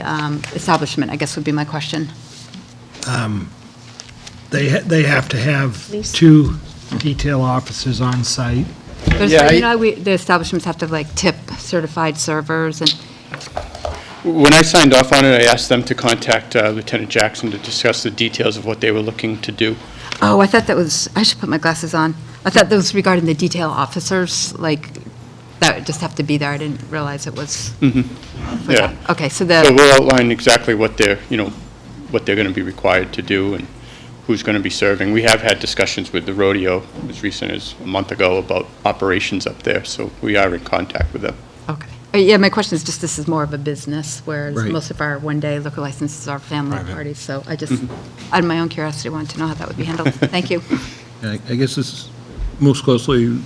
establishment, I guess would be my question.
They have to have
Least.
2 detail officers on site.
But
Yeah,
the establishments have to like tip certified servers and,
When I signed off on it, I asked them to contact Lieutenant Jackson to discuss the details of what they were looking to do.
oh, I thought that was, I should put my glasses on. I thought that was regarding the detail officers, like, that would just have to be there. I didn't realize it was. for
Yeah.
that. Okay, so
So we'll outline exactly what they're going to be required to do and who's going to be serving. We have had discussions with the rodeo as recent as a month ago about operations up there, so we are in contact with them.
okay. Yeah, my question is just, this is more of a business, whereas
Right.
most of our one-day liquor licenses are family
Private.
parties. So I just, out of my own curiosity, wanted to know how that would be handled. Thank you.
I guess this is most closely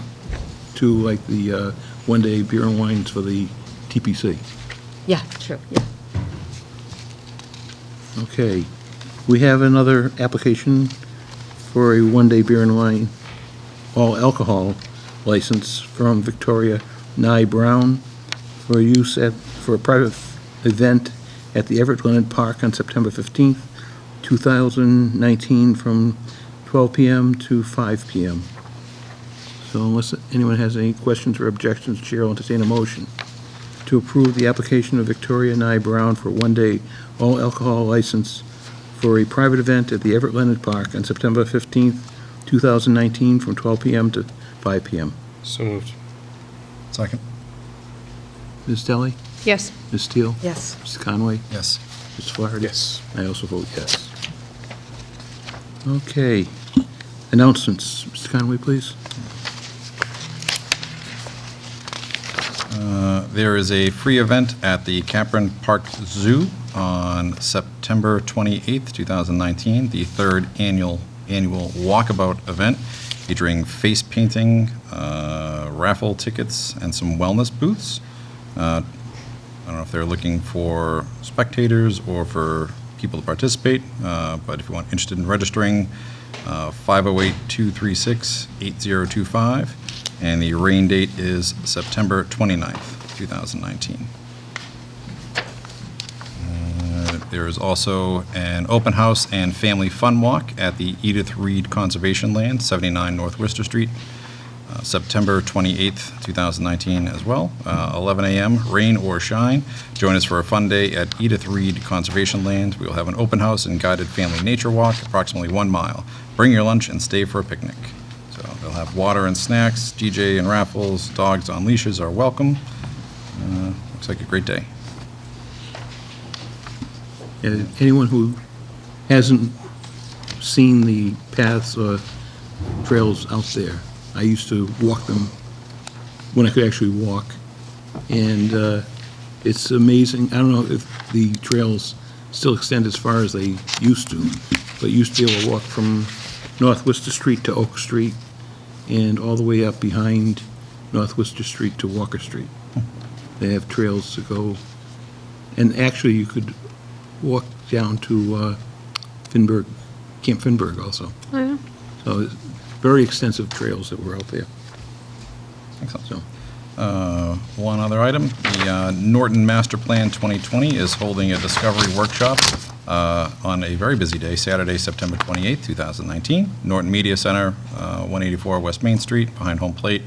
to like the one-day beer and wines for the TPC.
Yeah, true, yeah.
Okay. We have another application for a one-day beer and wine, all alcohol license from Victoria Nye Brown for use for a private event at the Everett Leonard Park on September 15th, 2019, from 12 p.m. to 5 p.m. So unless anyone has any questions or objections, Chair will entertain a motion to approve the application of Victoria Nye Brown for a one-day all-alcohol license for a private event at the Everett Leonard Park on September 15th, 2019, from 12 p.m. to 5 p.m.
So moved.
Second?
Ms. Deli?
Yes.
Ms. Steele?
Yes.
Mr. Conway?
Yes.
Ms. Flaherty?
Yes.
I also vote yes. Okay. Announcements. Mr. Conway, please.
There is a free event at the Capron Park Zoo on September 28th, 2019, the third annual walkabout event featuring face painting, raffle tickets, and some wellness booths. I don't know if they're looking for spectators or for people to participate, but if you want interested in registering, 508-236-8025, and the rain date is September 29th, 2019. There is also an open house and family fun walk at the Edith Reed Conservation Land, 79 North Worcester Street, September 28th, 2019 as well, 11 a.m., rain or shine. Join us for a fun day at Edith Reed Conservation Land. We will have an open house and guided family nature walk, approximately 1 mile. Bring your lunch and stay for a picnic. So they'll have water and snacks, DJ and raffles, dogs on leashes are welcome. Looks like a great day.
Anyone who hasn't seen the paths or trails out there, I used to walk them when I could actually walk, and it's amazing. I don't know if the trails still extend as far as they used to, but you used to be able to walk from North Worcester Street to Oak Street and all the way up behind North Worcester Street to Walker Street. They have trails to go, and actually you could walk down to Finberg, Camp Finberg also.
Oh, yeah.
So it's very extensive trails that were out there.
Excellent.
So,
One other item, the Norton Master Plan 2020 is holding a discovery workshop on a very busy day, Saturday, September 28th, 2019, Norton Media Center, 184 West Main Street, behind Home Plate.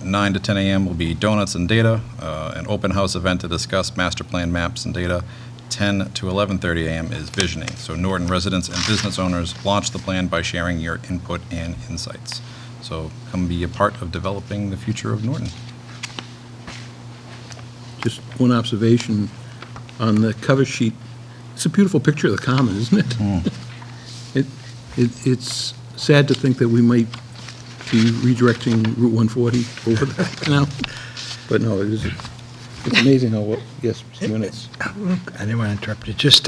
9 to 10 a.m. will be donuts and data, an open house event to discuss master plan maps and data. 10 to 11:30 a.m. is visioning. So Norton residents and business owners launch the plan by sharing your input and insights. So come be a part of developing the future of Norton.
just one observation on the cover sheet. It's a beautiful picture of the common, isn't it? It's sad to think that we might be redirecting Route 140 over that now, but no, it's amazing how, yes, Mr. Minutes.
I didn't want to interrupt you. Just,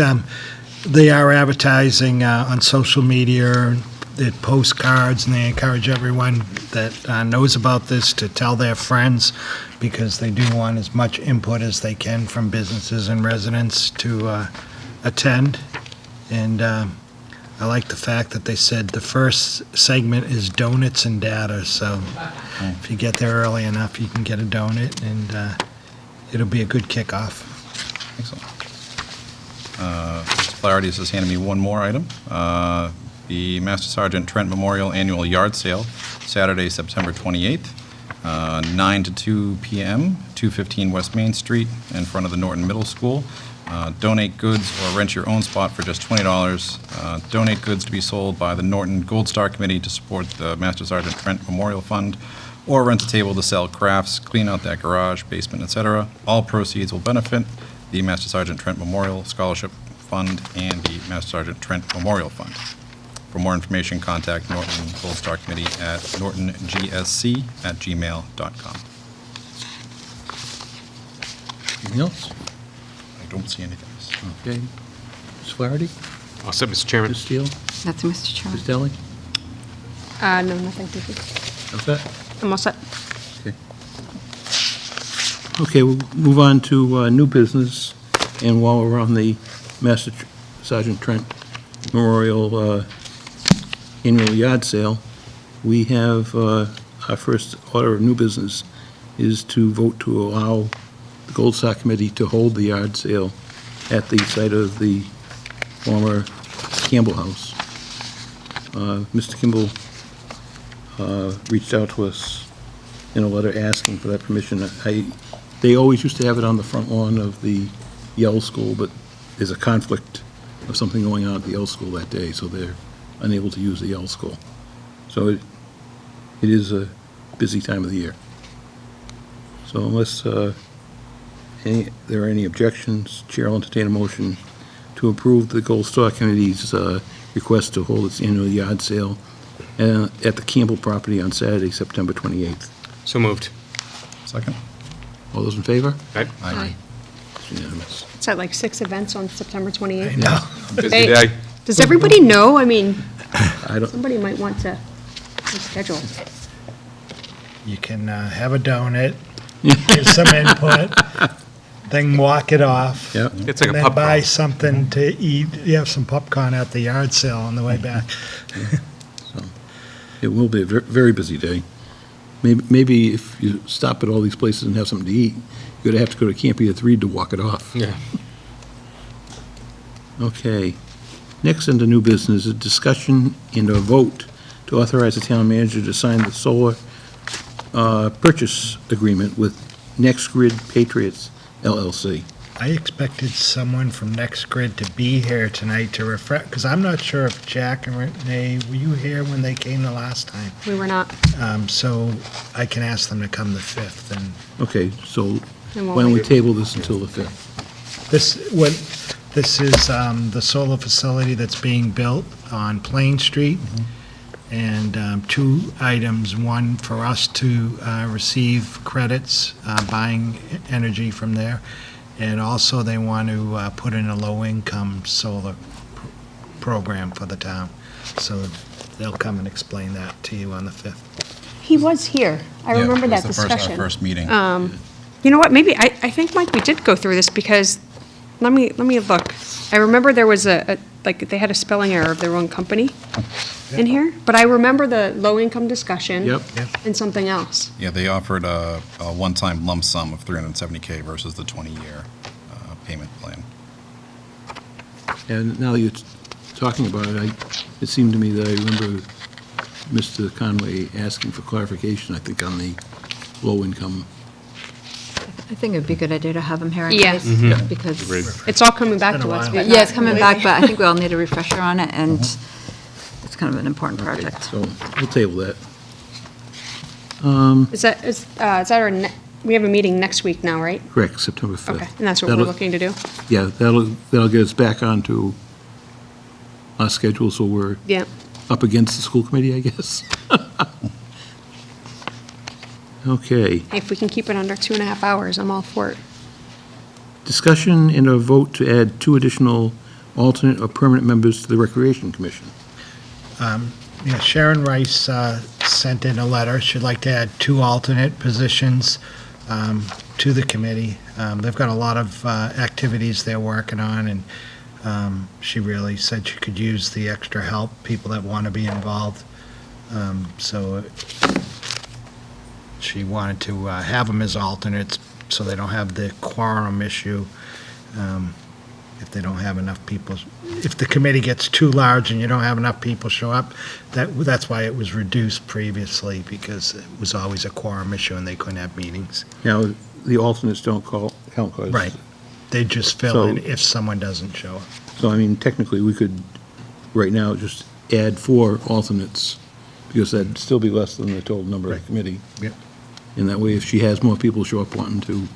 they are advertising on social media, they post cards, and they encourage everyone that knows about this to tell their friends, because they do want as much input as they can from businesses and residents to attend. And I like the fact that they said the first segment is donuts and data, so if you get there early enough, you can get a donut, and it'll be a good kickoff.
Excellent. Mr. Flaherty has handed me one more item. The Master Sergeant Trent Memorial Annual Yard Sale, Saturday, September 28th, 9 to 2 p.m., 215 West Main Street, in front of the Norton Middle School. Donate goods or rent your own spot for just $20. Donate goods to be sold by the Norton Gold Star Committee to support the Master Sergeant Trent Memorial Fund, or rent a table to sell crafts, clean out that garage, basement, etc. All proceeds will benefit the Master Sergeant Trent Memorial Scholarship Fund and the Master Sergeant Trent Memorial Fund. For more information, contact Norton Gold Star Committee at nortongsc@gmail.com.
Anything else?
I don't see anything else.
Okay. Ms. Flaherty?
All set, Mr. Chairman.
Ms. Steele?
That's Mr. Chairman.
Ms. Deli?
No, nothing, thank you.
How's that?
I'm all set.
Okay. Okay, we'll move on to new business, and while we're on the Master Sergeant Trent Memorial Annual Yard Sale, we have our first order of new business is to vote to allow the Gold Star Committee to hold the yard sale at the site of the former Campbell House. Mr. Kimball reached out to us in a letter asking for that permission. They always used to have it on the front lawn of the Yale School, but there's a conflict of something going on at the Yale School that day, so they're unable to use the Yale School. So it is a busy time of the year. So unless there are any objections, Chair will entertain a motion to approve the Gold Star Committee's request to hold its annual yard sale at the Campbell property on Saturday, September 28th.
So moved.
Second?
All those in favor?
Aye.
It's unanimous.
It's at like 6 events on September 28th.
No.
Busy
Hey.
day.
Does everybody know? I mean,
I don't,
somebody might want to schedule.
You can have a donut, give some input, then walk it off.
yeah,
It's like
And
a
then
pub
buy
crawl.
something to eat. You have some popcorn at the yard sale on the way back.
so it will be a very busy day. Maybe if you stop at all these places and have something to eat, you're going to have to go to Camp Edith Reed to walk it off.
Yeah.
Okay. Next under new business, a discussion and a vote to authorize the town manager to sign the solar purchase agreement with NextGrid Patriots LLC.
I expected someone from NextGrid to be here tonight to refresh, because I'm not sure if Jack and Renee, were you here when they came the last time?
We were not.
So I can ask them to come the 5th, and
Okay, so
And we'll
why don't we
wait.
table this until the 5th?
this is the solar facility that's being built on Plain Street, and two items, one for us to receive credits, buying energy from there, and also they want to put in a low-income solar program for the town. So they'll come and explain that to you on the 5th.
He was here. I
Yeah,
remember
it was
that
the first-
discussion.
Our first meeting.
You know what, maybe, I think, Mike, we did go through this because, let me look. I remember there was like, they had a spelling error of their own company in here, but I remember the low-income discussion.
Yep.
And something else.
Yeah, they offered a one-time lump sum of $370K versus the 20-year payment plan.
And now that you're talking about it, it seemed to me that I remember Mr. Conway asking for clarification, I think, on the low-income.
I think it'd be a good idea to have him here in
Yeah.
case,
Mhm.
because,
It's all coming back
It's
to
been a
us.
while.
but
yeah, it's
not-
coming back, but I think we all need a refresher on it, and it's kind of an important project.
So we'll table that.
Is that our, we have a meeting next week now, right?
Correct, September 5th.
Okay, and that's what we're
That'll-
looking to do?
Yeah, that'll get us back onto our schedule, so we're
Yeah.
up against the school committee, I guess. Okay.
Hey, if we can keep it under 2.5 hours, I'm all for it.
Discussion and a vote to add 2 additional alternate or permanent members to the Recreation Commission.
Yeah, Sharon Rice sent in a letter. She'd like to add 2 alternate positions to the committee. They've got a lot of activities they're working on, and she really said she could use the extra help, people that want to be involved. So she wanted to have them as alternates so they don't have the quorum issue if they don't have enough people. If the committee gets too large and you don't have enough people show up, that's why it was reduced previously, because it was always a quorum issue and they couldn't have meetings.
Now, the alternates don't count, 'cause-
Right. They just fill
So-
in if someone doesn't show up.
So, I mean, technically, we could, right now, just add 4 alternates, because that'd still be less than the total number of the committee.
Yep.
And that way, if she has more people show up wanting to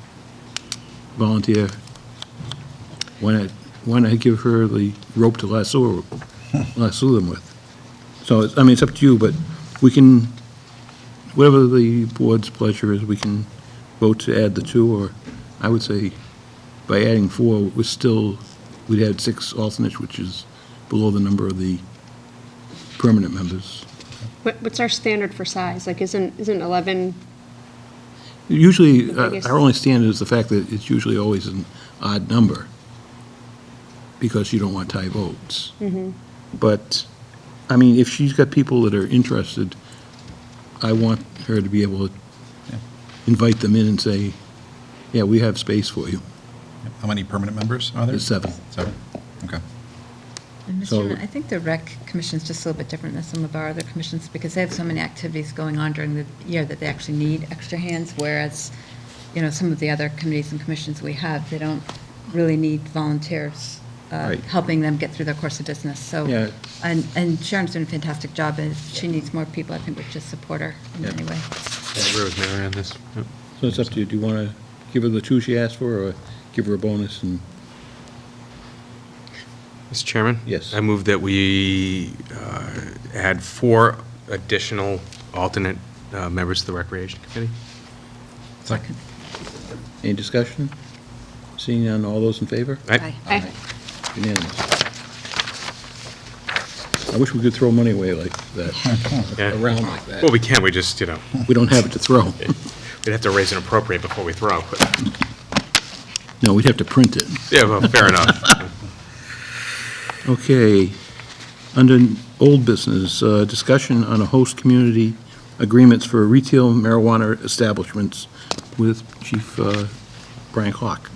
volunteer, why not give her the rope to lasso them with? So, it's up to you, but we can, whatever the board's pleasure is, we can vote to add the 2, or I would say by adding 4, we'd add 6 alternates, which is below the number of the permanent members.
What's our standard for size? Like, isn't 11,
Usually,
The biggest-
our only standard is the fact that it's usually always an odd number, because you don't want tie votes. But, I mean, if she's got people that are interested, I want her to be able to invite them in and say, yeah, we have space for you.
How many permanent members are there?
There's 7.
7? Okay.
And Mr.
So-
Chairman, I think the rec commission's just a little bit different than some of our other commissions, because they have so many activities going on during the year that they actually need extra hands, whereas, some of the other committees and commissions we have, they don't really need volunteers
Right.
helping them get through their course of business, so.
Yeah.
And Sharon's doing a fantastic job, and if she needs more people, I think we should just support her in
Yeah.
any way.
I agree with Mary on this. Yep.
So it's up to you. Do you want to give her the 2 she asked for, or give her a bonus and...
Mr. Chairman?
Yes.
I move that we add 4 additional alternate members to the Recreation Committee.
Second.
Any discussion? Seeing none, all those in favor?
Aye.
Aye.
Unanimous. I wish we could throw money away like that,
Yeah.
around like that.
Well, we can't, we just,
We don't have it to throw.
we'd have to raise and appropriate before we throw. But,
No, we'd have to print it.
yeah, well, fair enough.
Okay. Under old business, discussion on a host community agreements for retail marijuana establishments with Chief Brian Clark.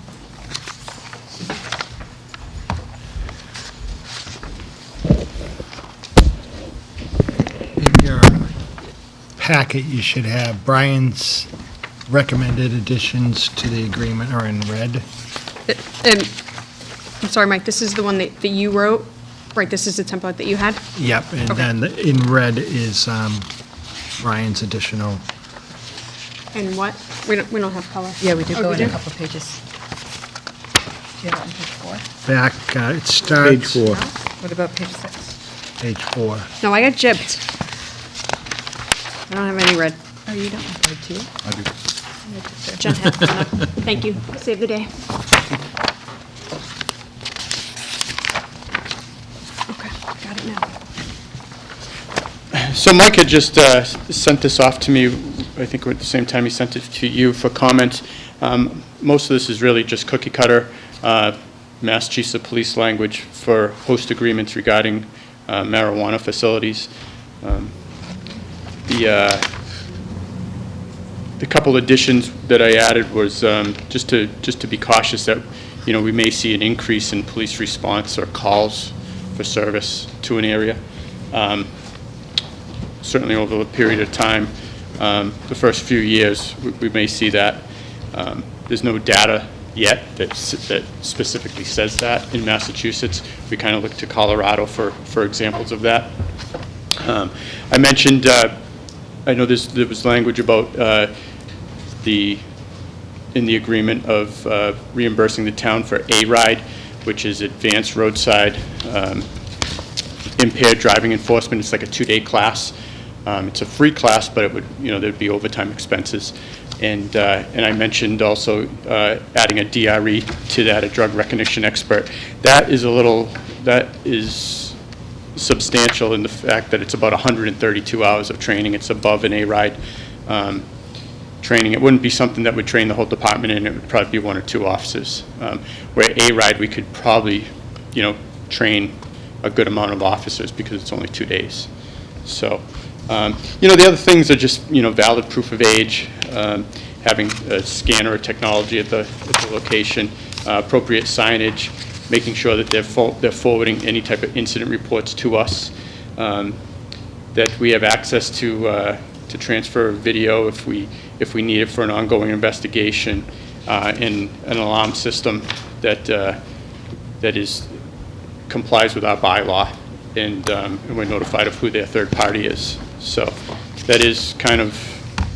packet you should have, Brian's recommended additions to the agreement are in red.
And, I'm sorry, Mike, this is the one that you wrote? Right, this is the template that you had?
Yep, and
Okay.
then in red is Brian's additional.
And what? We don't have color.
Yeah, we do
Oh,
go
we
in a
do?
couple pages. Do you have it on page 4?
Back, it starts.
Page 4.
What about page 6?
Page 4.
No, I got gypped. I don't have any red.
Oh, you don't have page 2?
I do.
Jen had one up. Thank you. Save the day. Okay, got it now.
So Mike had just sent this off to me, I think at the same time he sent it to you for comment. Most of this is really just cookie cutter Massachusetts police language for host agreements regarding marijuana facilities. The couple additions that I added was just to be cautious that, you know, we may see an increase in police response or calls for service to an area. Certainly over a period of time, the first few years, we may see that. There's no data yet that specifically says that in Massachusetts. We kind of look to Colorado for examples of that. I mentioned, I know there was language about in the agreement of reimbursing the town for A-RIDE, which is Advanced Roadside Impaired Driving Enforcement. It's like a 2-day class. It's a free class, but it would, you know, there'd be overtime expenses. And I mentioned also adding a DRE to that, a drug recognition expert. That is substantial in the fact that it's about 132 hours of training. It's above an A-RIDE training. It wouldn't be something that would train the whole department in. It would probably be 1 or 2 officers. Where A-RIDE, we could probably, you know, train a good amount of officers because it's only 2 days. So, you know, the other things are just, you know, valid proof of age, having a scanner or technology at the location, appropriate signage, making sure that they're forwarding any type of incident reports to us, that we have access to transfer video if we need it for an ongoing investigation, and an alarm system that complies with our bylaw, and we're notified of who their third party is. So that is kind of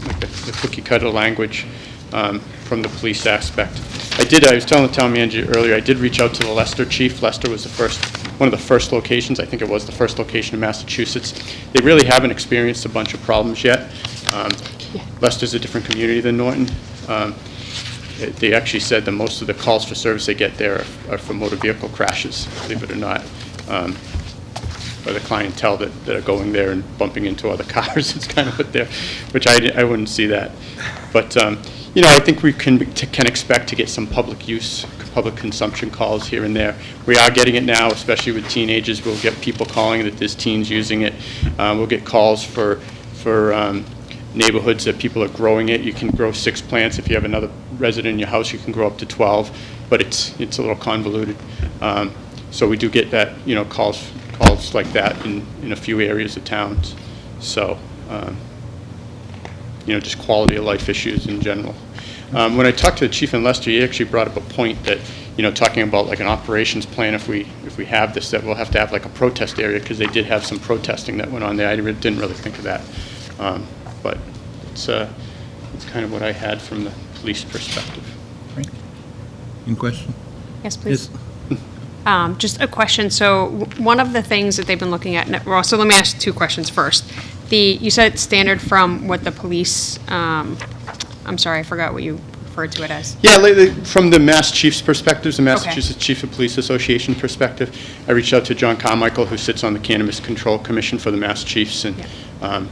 like the cookie cutter language from the police aspect. I was telling the town manager earlier, I did reach out to the Leicester chief. Leicester was one of the first locations. I think it was the first location in Massachusetts. They really haven't experienced a bunch of problems yet. Leicester's a different community than Norton. They actually said that most of the calls for service they get there are for motor vehicle crashes, believe it or not, by the clientele that are going there and bumping into other cars. It's kind of what they're, which I wouldn't see that. But, you know, I think we can expect to get some public use, public consumption calls here and there. We are getting it now, especially with teenagers. We'll get people calling that there's teens using it. We'll get calls for neighborhoods that people are growing it. You can grow 6 plants. If you have another resident in your house, you can grow up to 12, but it's a little convoluted. So we do get that, you know, calls like that in a few areas of towns. So, you know, just quality of life issues in general. When I talked to the chief in Leicester, he actually brought up a point that, you know, talking about like an operations plan, if we have this, that we'll have to have like a protest area, because they did have some protesting that went on there. I didn't really think of that. But it's kind of what I had from the police perspective.
Any question?
Yes, please. Just a question. So one of the things that they've been looking at, well, so let me ask 2 questions first. You said it's standard from what the police, I'm sorry, I forgot what you referred to it as.
Yeah, from the Mass Chief's perspective, the Massachusetts Chief of Police Association perspective, I reached out to John Carmichael, who sits on the Cannabis Control Commission for the Mass Chiefs, and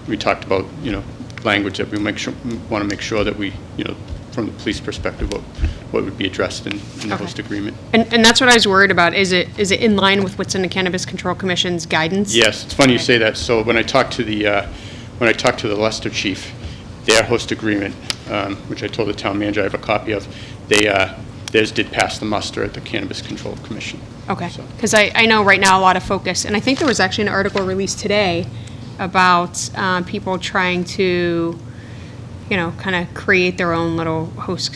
we talked about, you know, language that we want to make sure that we, you know, from the police perspective, what would be addressed in the host agreement.
And that's what I was worried about. Is it in line with what's in the Cannabis Control Commission's guidance?
Yes, it's funny you say that. So when I talked to the Leicester chief, their host agreement, which I told the town manager I have a copy of, theirs did pass the muster at the Cannabis Control Commission.
Okay, because I know right now a lot of focus, and I think there was actually an article released today about people trying to, you know, kind of create their own little host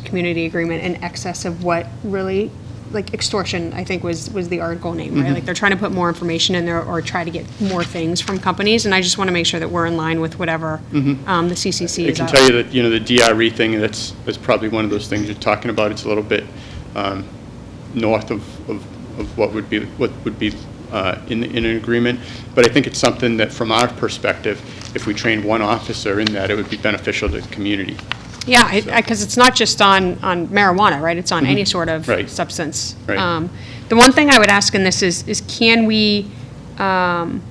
community agreement in excess of what really, like extortion, I think was the article name, right? Like they're trying to put more information in there or try to get more things from companies, and I just want to make sure that we're in line with whatever the CCC
I
is
can
out.
tell you that, you know, the DRE thing, that's probably one of those things you're talking about. It's a little bit north of what would be in an agreement. But I think it's something that, from our perspective, if we train one officer in that, it would be beneficial to the community.
Yeah, because it's not just on marijuana, right? It's on any sort of
Right.
substance.
Right.
The one thing I would ask in this is can we, and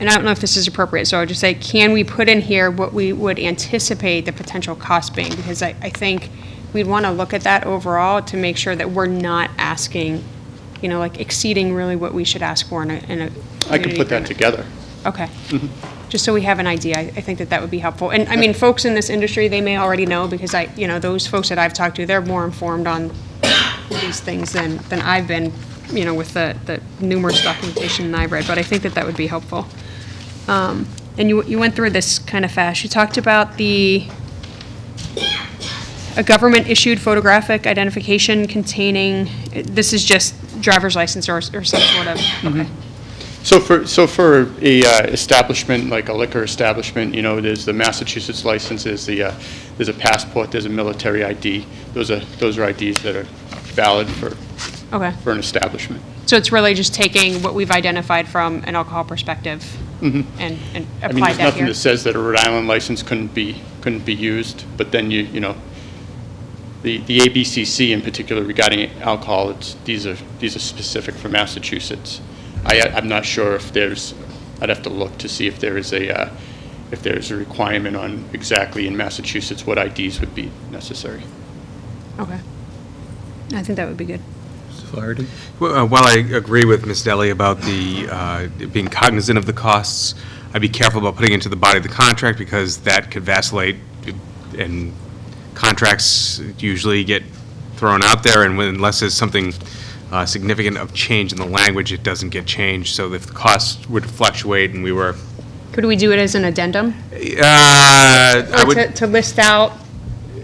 I don't know if this is appropriate, so I would just say, can we put in here what we would anticipate the potential cost being? Because I think we'd want to look at that overall to make sure that we're not asking, you know, like exceeding really what we should ask for in a
I can put that
agreement.
together.
Okay. Just so we have an idea, I think that would be helpful. And I mean, folks in this industry, they may already know because you know, those folks that I've talked to, they're more informed on these things than I've been, you know, with the numerous documentation that I've read, but I think that would be helpful. And you went through this kind of fast. You talked about a government-issued photographic identification containing, this is just driver's license or some sort of, okay.
So for a establishment, like a liquor establishment, you know, there's the Massachusetts license, there's a passport, there's a military ID. Those are IDs that are valid
Okay.
for an establishment.
So it's really just taking what we've identified from an alcohol perspective and
I mean,
apply
there's
that
nothing
here.
that says that a Rhode Island license couldn't be used, but then you know, the ABCC in particular regarding alcohol, these are specific for Massachusetts. I'm not sure if I'd have to look to see if there's a requirement on exactly in Massachusetts what IDs would be necessary.
Okay. I think that would be good.
Mr. Flaherty?
Well, while I agree with Ms. Deli about the being cognizant of the costs, I'd be careful about putting into the body of the contract because that could vacillate, and contracts usually get thrown out there, and unless there's something significant of change in the language, it doesn't get changed. So if the costs would fluctuate and we were...
Could we do it as an addendum?
I
Or
would...
to list out,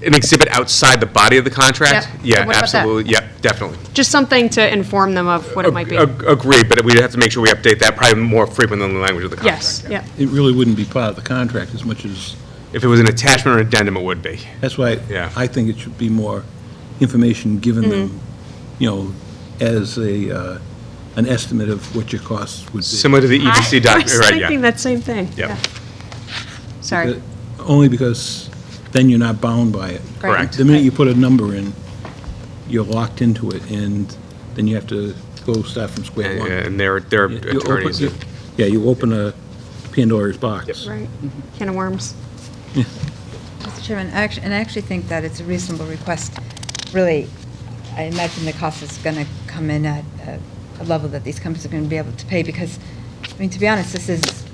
An exhibit outside the body of the contract?
Yep.
Yeah,
What about that?
absolutely, yep, definitely.
just something to inform them of what it might be?
Agreed, but we'd have to make sure we update that probably more frequent than the language of the contract.
Yes, yeah.
It really wouldn't be part of the contract as much as,
If it was an attachment or addendum, it would be.
that's why
Yeah.
I think it should be more information given them, you know, as an estimate of what your costs would be.
Similar to the EDC
I
document,
was
right,
thinking
yeah.
that same thing.
Yep.
Yeah. Sorry.
Only because then you're not bound by it.
Right.
Correct.
The minute you put a number in, you're locked into it, and then you have to go start from square one.
And their
You open-
attorneys.
Yeah, you open a Pandora's box.
Right. Can of worms.
Mr. Chairman, I actually think that it's a reasonable request. Really, I imagine the cost is going to come in at a level that these companies are going to be able to pay because, I mean, to be honest, this is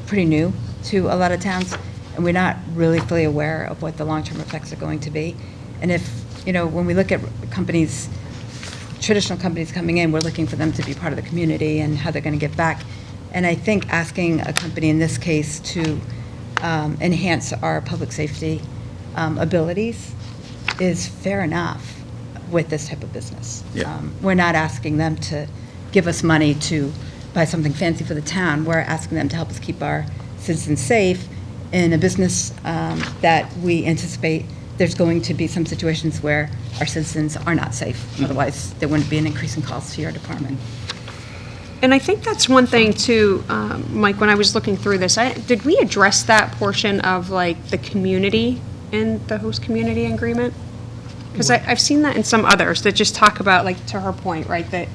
pretty new to a lot of towns, and we're not really fully aware of what the long-term effects are going to be. And if, you know, when we look at companies, traditional companies coming in, we're looking for them to be part of the community and how they're going to give back. And I think asking a company in this case to enhance our public safety abilities is fair enough with this type of business.
Yeah.
We're not asking them to give us money to buy something fancy for the town. We're asking them to help us keep our citizens safe in a business that we anticipate there's going to be some situations where our citizens are not safe. Otherwise, there wouldn't be an increase in calls to your department.
And I think that's one thing too, Mike, when I was looking through this, did we address that portion of like the community in the host community agreement? Because I've seen that in some others that just talk about, like, to her point, right, that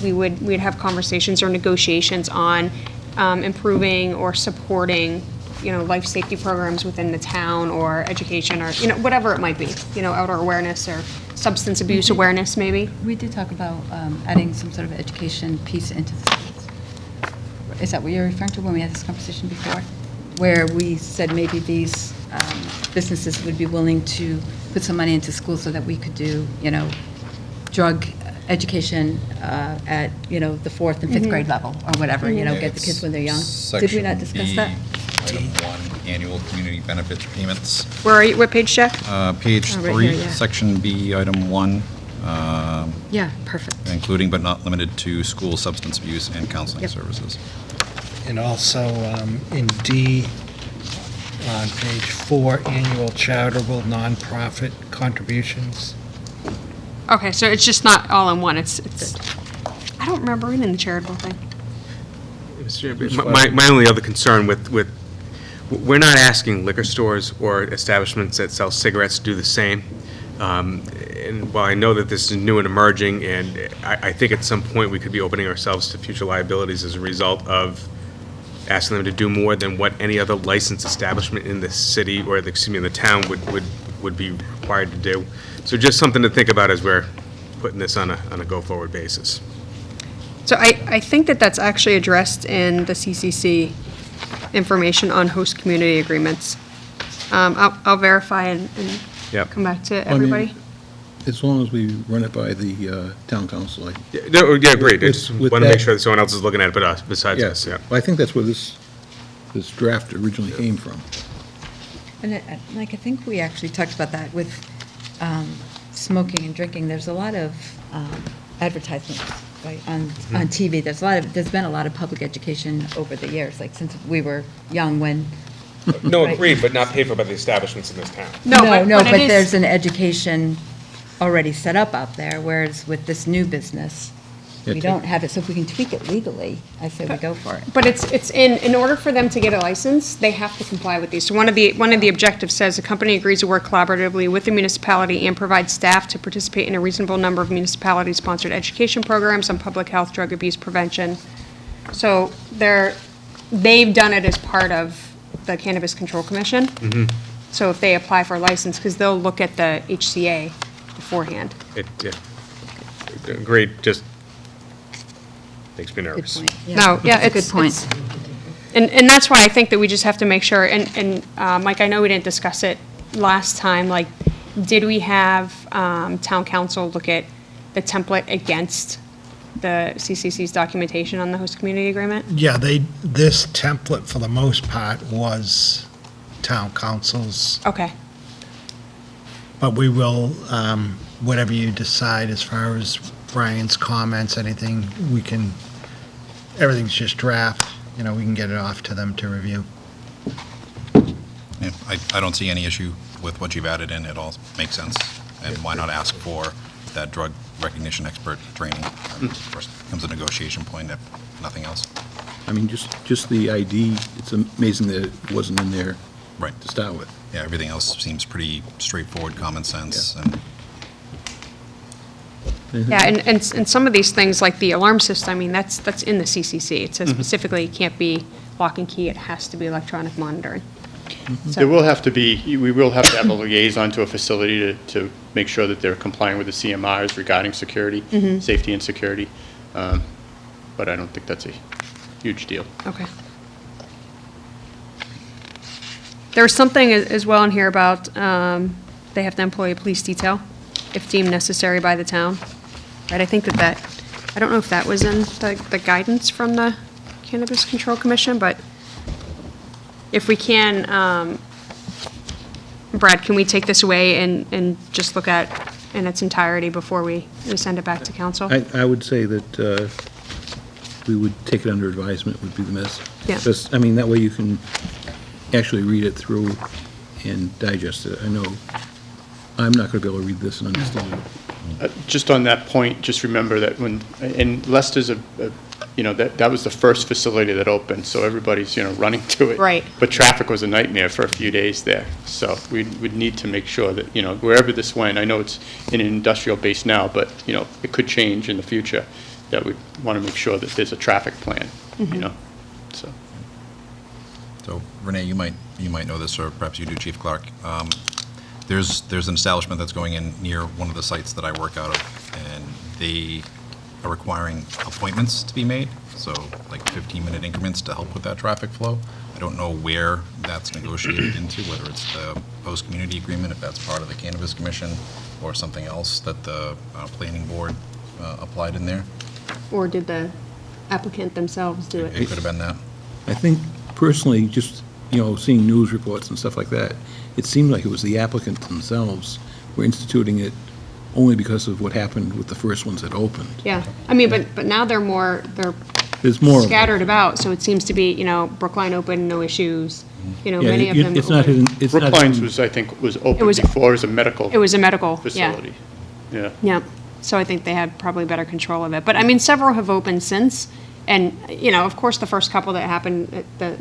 we'd have conversations or negotiations on improving or supporting, you know, life safety programs within the town or education or, you know, whatever it might be, you know, outdoor awareness or substance abuse awareness maybe.
We did talk about adding some sort of education piece into the schools. Is that what you're referring to when we had this conversation before? Where we said maybe these businesses would be willing to put some money into schools so that we could do, you know, drug education at, the 4th and 5th grade level, or whatever, get the kids when they're young. Did we not discuss that?
Section B, Item 1, annual community benefits payments.
Where are you, what page, Jack?
Page
Oh, right
3,
here, yeah.
Section B, Item 1,
Yeah, perfect.
including but not limited to school substance abuse and counseling
Yep.
services.
And also in D, on page 4, annual charitable nonprofit contributions.
Okay, so it's just not all in one, it's, I don't remember reading the charitable thing.
My only other concern with, we're not asking liquor stores or establishments that sell cigarettes to do the same. And while I know that this is new and emerging, and I think at some point we could be opening ourselves to future liabilities as a result of asking them to do more than what any other licensed establishment in the city, or in the town would be required to do. So just something to think about as we're putting this on a go-forward basis.
So I think that that's actually addressed in the CCC information on host community agreements. I'll verify and
Yep.
come back to
I mean,
everybody.
As long as we run it by the town council,
Yeah, agreed. I just
With
want to make
that-
sure that someone else is looking at it but us, besides us, yeah.
I think that's where this draft originally came from.
And I think we actually talked about that with smoking and drinking. There's a lot of advertisements, right, on TV. There's been a lot of public education over the years, like since we were young when.
No,
Right.
agreed, but not paid for by the establishments in this town.
No,
but
but
it is-
there's an education already set up out there, whereas with this new business, we
Yeah,
don't have it. So if we can tweak it legally, I say we go for it.
But it's in order for them to get a license, they have to comply with these. So one of the objectives says, a company agrees to work collaboratively with the municipality and provide staff to participate in a reasonable number of municipality-sponsored education programs on public health, drug abuse prevention. So they've done it as part of the Cannabis Control Commission. So if they apply for a license, because they'll look at the HCA beforehand.
Agreed, just makes me
Good
nervous.
point.
No, yeah,
That's a
it's.
good point.
it's- And that's why I think that we just have to make sure, and Mike, I know we didn't discuss it last time, like, did we have town council look at the template against the CCC's documentation on the host community agreement?
Yeah, this template, for the most part, was town council's,
Okay,
but we will, whatever you decide as far as Brian's comments, anything, everything's just draft, we can get it off to them to review.
Yeah, I don't see any issue with what you've added in, it all makes sense. And why not ask for that drug recognition expert training? Of course, becomes a negotiation point, if nothing else.
I mean, just the ID, it's amazing that it wasn't in there
Right.
to start with.
Yeah, everything else seems pretty straightforward, common sense,
Yeah.
and
yeah, and some of these things, like the alarm system, I mean, that's in the CCC. It says specifically it can't be lock and key, it has to be electronic monitoring. So-
There will have to be, we will have to have a liaison to a facility to make sure that they're complying with the CMRs regarding security, safety and security. But I don't think that's a huge deal.
Okay. There was something as well in here about they have to employ a police detail if deemed necessary by the town. Right, I think that, I don't know if that was in the guidance from the Cannabis Control Commission, but if we can, Brad, can we take this away and just look at in its entirety before we send it back to council?
I would say that we would take it under advisement would be the best.
Yeah.
Just, I mean, that way you can actually read it through and digest it. I know I'm not going to be able to read this and understand it.
Just on that point, just remember that and Leicester's that was the first facility that opened, so everybody's, running to it.
Right.
But traffic was a nightmare for a few days there. So we would need to make sure that, wherever this went, I know it's in an industrial base now, but, it could change in the future, that we want to make sure that there's a traffic plan, so.
So Renee, you might know this, or perhaps you do, Chief Clark. There's an establishment that's going in near one of the sites that I work out of, and they are requiring appointments to be made, so like 15-minute increments to help with that traffic flow. I don't know where that's negotiated into, whether it's the host community agreement, if that's part of the Cannabis Commission, or something else that the planning board applied in there.
Or did the applicant themselves do
It
it?
could have been that.
I think personally, just, seeing news reports and stuff like that, it seemed like it was the applicants themselves were instituting it only because of what happened with the first ones that opened.
Yeah, I mean, but now they're
There's more of them.
scattered about, so it seems to be, Brookline open, no issues,
Yeah,
many of them.
it's not
open.
hidden, it's not
Brookline's
hidden.
was, I think, was open
was-
before as a medical
It was a medical, yeah.
facility. Yeah.
Yeah, so I think they had probably better control of it. But, I mean, several have opened since, and, of course, the first couple that happened, the,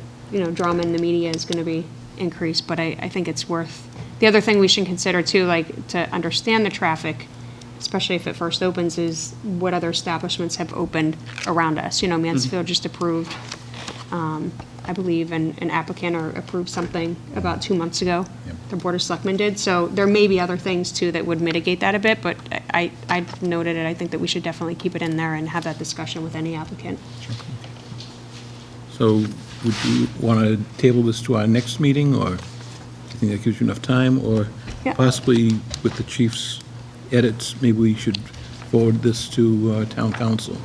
drama in the media is going to be increased, but I think it's worth, the other thing we should consider, too, like, to understand the traffic, especially if it first opens, is what other establishments have opened around us. Mansfield just approved, I believe, an applicant or approved something about 2 months ago.
Yep.
The Board of Selectmen did, so there may be other things, too, that would mitigate that a bit, but I noted it, I think that we should definitely keep it in there and have that discussion with any applicant.
So would you want to table this to our next meeting, or do you think that gives you enough time? Or
Yeah.
possibly with the chief's edits, maybe we should forward this to town council?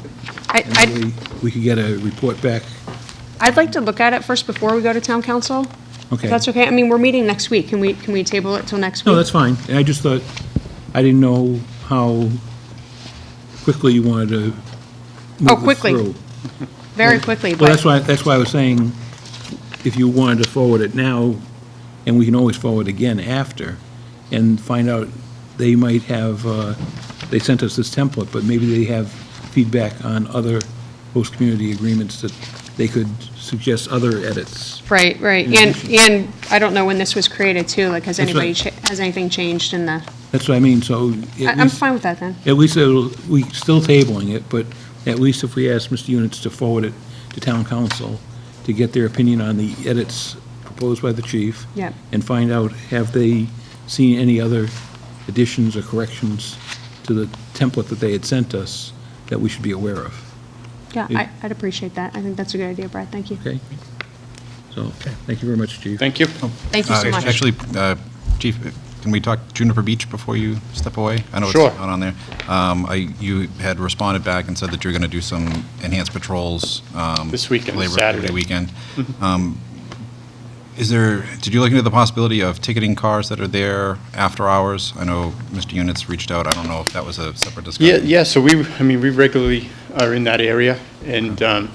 And that way we could get a report back.
I'd like to look at it first before we go to town council.
Okay.
If that's okay. I mean, we're meeting next week. Can we table it till next week?
No, that's fine. I just thought, I didn't know how quickly you wanted to move
Oh,
this
quickly.
through.
Very quickly,
Well,
but,
that's why I was saying, if you wanted to forward it now, and we can always forward again after, and find out, they might have, they sent us this template, but maybe they have feedback on other host community agreements that they could suggest other edits.
right. And I don't know when this was created, too. Like, has
That's
anybody,
right.
has anything changed in the,
That's what I mean, so. at
I'm
least-
fine with that, then.
At least we still tabling it, but at least if we ask Mr. Units to forward it to town council to get their opinion on the edits proposed by the chief.
Yep.
And find out, have they seen any other additions or corrections to the template that they had sent us that we should be aware of,
Yeah,
Yeah.
I'd appreciate that. I think that's a good idea, Brad. Thank you.
okay? So, thank you very much, chief.
Thank you.
Thank you so much.
Actually, Chief, can we talk Juniper Beach before you step away? I know it's
Sure.
not on there. You had responded back and said that you're going to do some enhanced patriots.
This weekend,
Labor
Saturday.
Day weekend. Did you look into the possibility of ticketing cars that are there after hours? I know Mr. Units reached out. I don't know if that was a separate discussion.
Yeah, so we regularly are in that area, and I'm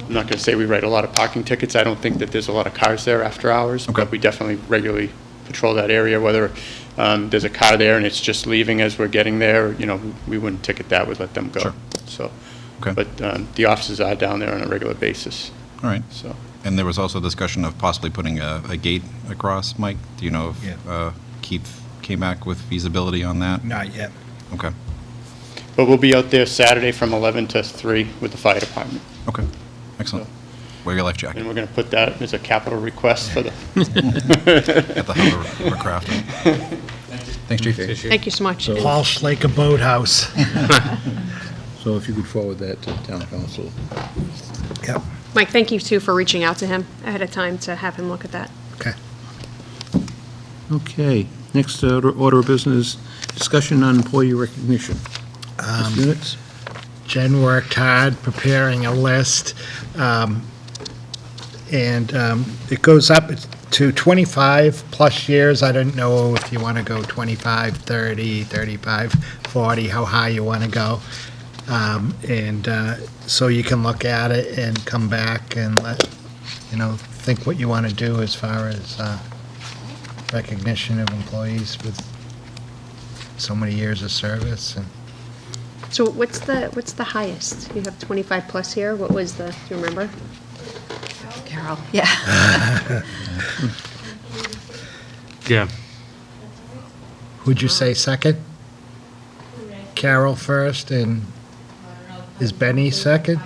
not going to say we write a lot of parking tickets. I don't think that there's a lot of cars there after hours.
Okay.
But we definitely regularly patrol that area, whether there's a car there and it's just leaving as we're getting there, we wouldn't ticket that, we'd let them go.
Sure.
So,
Okay.
but the officers are down there on a regular basis,
All right.
so.
And there was also discussion of possibly putting a gate across, Mike? Do you know if
Yeah.
Keith came back with feasibility on that?
Not yet.
Okay.
But we'll be out there Saturday from 11 to 3 with the fire department.
Okay. Excellent. Wear your life jacket.
And we're going to put that as a capital request for the,
At the hovercraft. Thanks, Chief.
Thank you so much.
Paul Schlager Boathouse.
So if you could forward that to town council.
Yep,
Mike, thank you, too, for reaching out to him ahead of time to have him look at that.
okay.
Okay, next order of business, discussion on employee recognition. Mr. Units?
Jen worked hard preparing a list, and it goes up to 25-plus years. I don't know if you want to go 25, 30, 35, 40, how high you want to go. And so you can look at it and come back and think what you want to do as far as recognition of employees with so many years of service. And
So what's the highest? You have 25 plus here. What was do you remember?
Carol, yeah.
Yeah.
who'd you say second? Carol first, and is Benny second?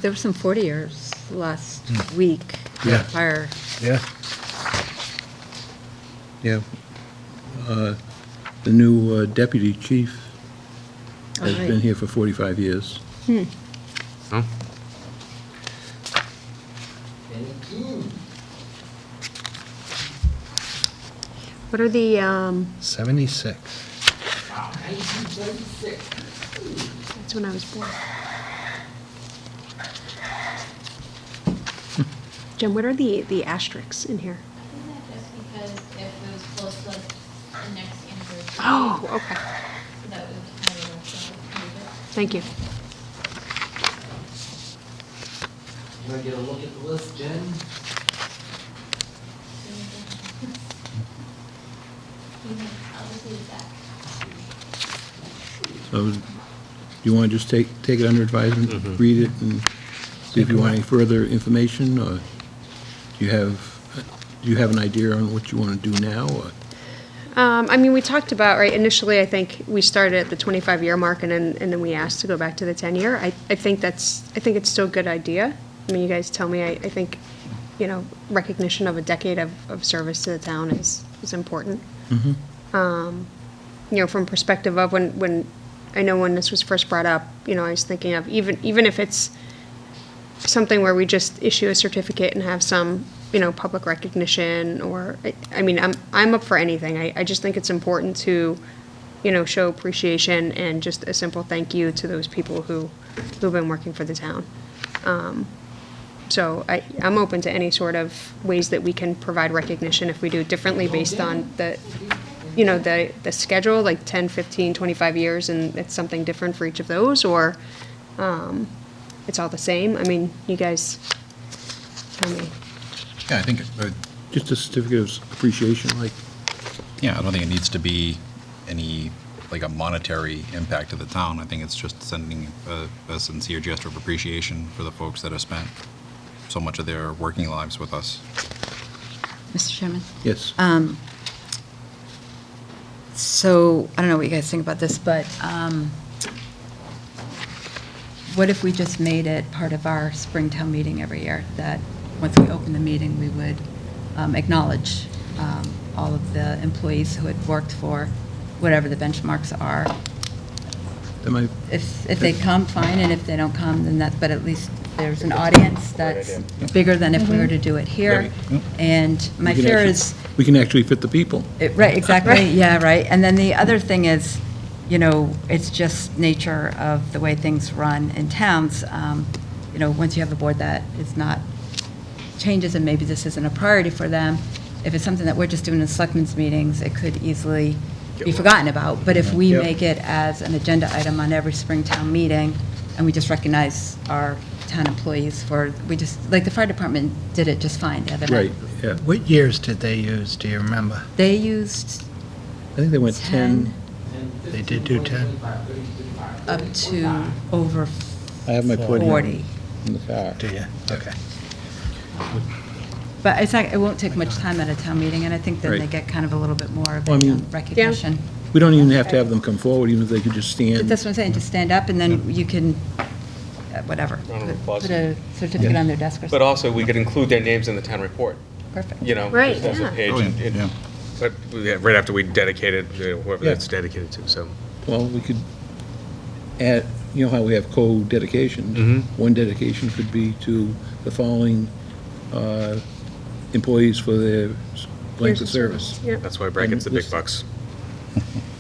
There were some 40 years last week.
Yeah.
Fire.
Yeah.
Yeah. The new deputy chief has
Oh, right.
been here for 45 years.
Oh,
What are the,
76.
1936.
That's when I was born. Jim, what are the asterisks in here?
Isn't that just because if it was close to like the next anniversary?
Oh, okay.
So that would kind of move it.
Thank you.
You want to get a look at the list, Jen?
I'll just leave it back.
So, do you want to just take it under advisement, read it, and see if you want any further information, or do you have an idea on what you want to do now, or?
I mean, we talked about, right, initially, I think we started at the 25-year mark, and then we asked to go back to the 10-year. I think it's still a good idea. I mean, you guys tell me, I think, you know, recognition of a decade of service to the town is important. You know, from perspective of when, I know when this was first brought up, you know, I was thinking of, even if it's something where we just issue a certificate and have some, you know, public recognition, or, I mean, I'm up for anything. I just think it's important to, you know, show appreciation and just a simple thank you to those people who've been working for the town. So I'm open to any sort of ways that we can provide recognition if we do it differently based on the, you know, the schedule, like 10, 15, 25 years, and it's something different for each of those, or it's all the same. I mean, you guys tell me.
Yeah, I think,
Just a certificate of appreciation, like,
yeah, I don't think it needs to be any, like, a monetary impact to the town. I think it's just sending a sincere gesture of appreciation for the folks that have spent so much of their working lives with us.
Mr. Chairman?
yes.
So, I don't know what you guys think about this, but what if we just made it part of our Springtown meeting every year, that once we open the meeting, we would acknowledge all of the employees who had worked for whatever the benchmarks are.
That might,
If they come, fine, and if they don't come, then that, but at least there's an audience that's bigger than if we were to do it here.
Yeah.
And my
we can
fear
actually-
is,
we can actually fit the people.
right, exactly, yeah, right. And then the other thing is, you know, it's just nature of the way things run in towns. You know, once you have a board that is not, changes, and maybe this isn't a priority for them, if it's something that we're just doing in selectmen's meetings, it could easily be forgotten about. But if we
Yep.
make it as an agenda item on every Springtown meeting, and we just recognize our town employees for, we just, like the fire department did it just fine the other night.
Right, yeah.
What years did they use, do you remember?
They used
I think they went 10,
They did do 10?
up to over
I have my point here
40.
in the car.
Do you? Okay.
But it's not, it won't take much time at a town meeting, and I think then they
Right.
get kind of a little bit more of
Well, I mean-
recognition.
We don't even have to have them come forward, even if they could just stand.
That's what I'm saying, just stand up, and then you can, whatever,
Round of applause.
put a certificate
Yeah.
on their desk or
But
something.
also, we could include their names in the town report,
Perfect.
you know?
Right,
just as a
yeah.
page,
Brilliant, yeah.
But yeah, right after we dedicated, whoever
Yeah.
that's dedicated to, so.
Well, we could add, you know how we have co-dedications?
Mhm.
One dedication could be to the following employees for their length of service.
Yeah,
That's why Brad gets the big
this-
bucks.